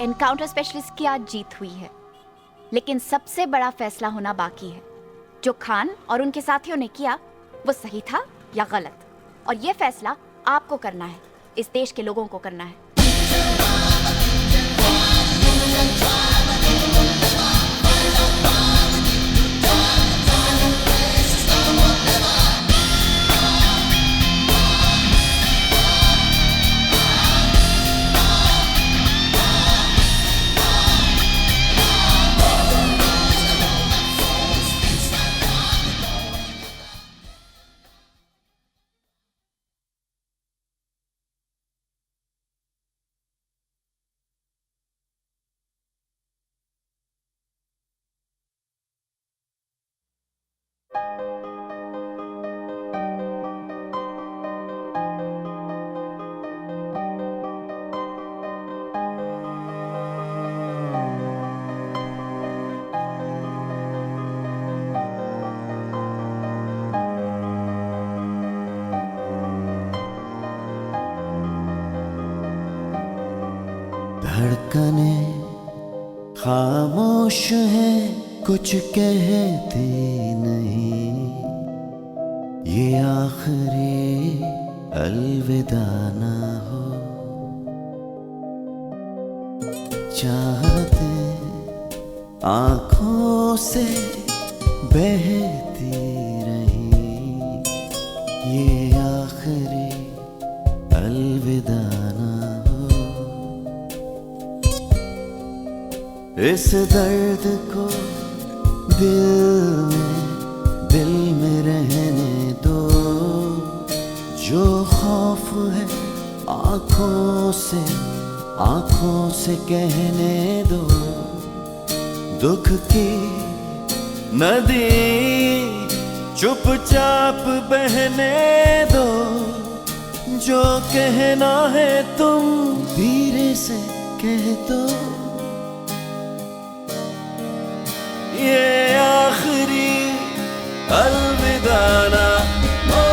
एनकाउंटर स्पेशलिस्ट की आज जीत हुई है, लेकिन सबसे बड़ा फैसला होना बाकी है। जो खान और उनके साथियों ने किया वो सही था या गलत, और ये फैसला आपको करना है, इस देश के लोगों को करना है। धड़कने खामोश है, कुछ कहती नहीं। ये आखिरी अलविदा ना हो। चाहते आंखों से बहती रही, ये आखिरी अलविदा ना हो। इस दर्द को दिल में रहने दो। जो खौफ है आंखों से कहने दो। दुख की नदी चुपचाप बहने दो। जो कहना है तुम धीरे से कह दो। ये आखिरी अलविदा ना हो।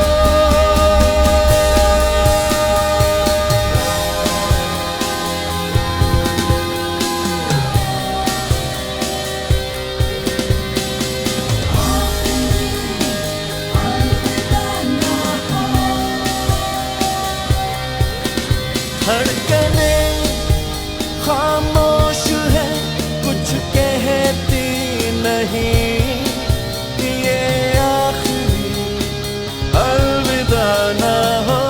धड़कने खामोश है, कुछ कहती नहीं। ये आखिरी अलविदा ना हो।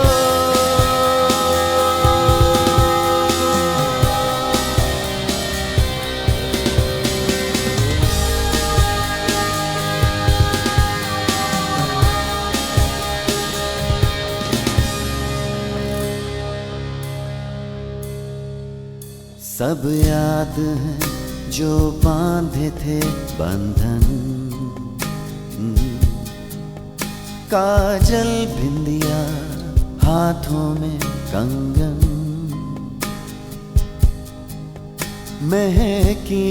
सब याद है जो बांधे थे बंधन। काजल बिंदिया हाथों में कंगन। महकी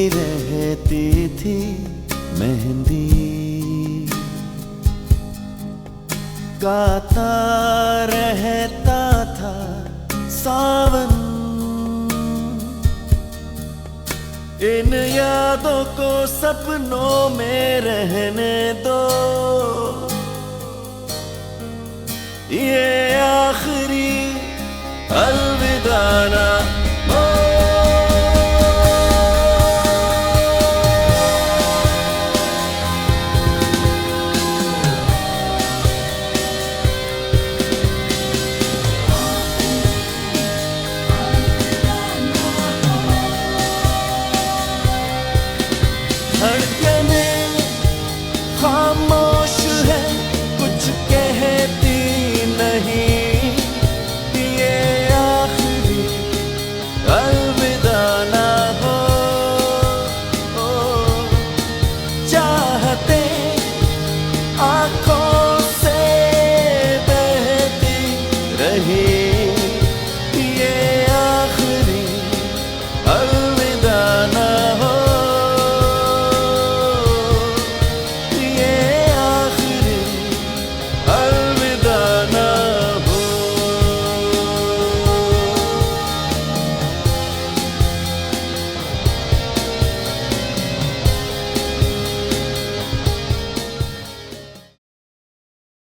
रहती थी मेहंदी। गाता रहता था सावन। इन यादों को सपनों में रहने दो। ये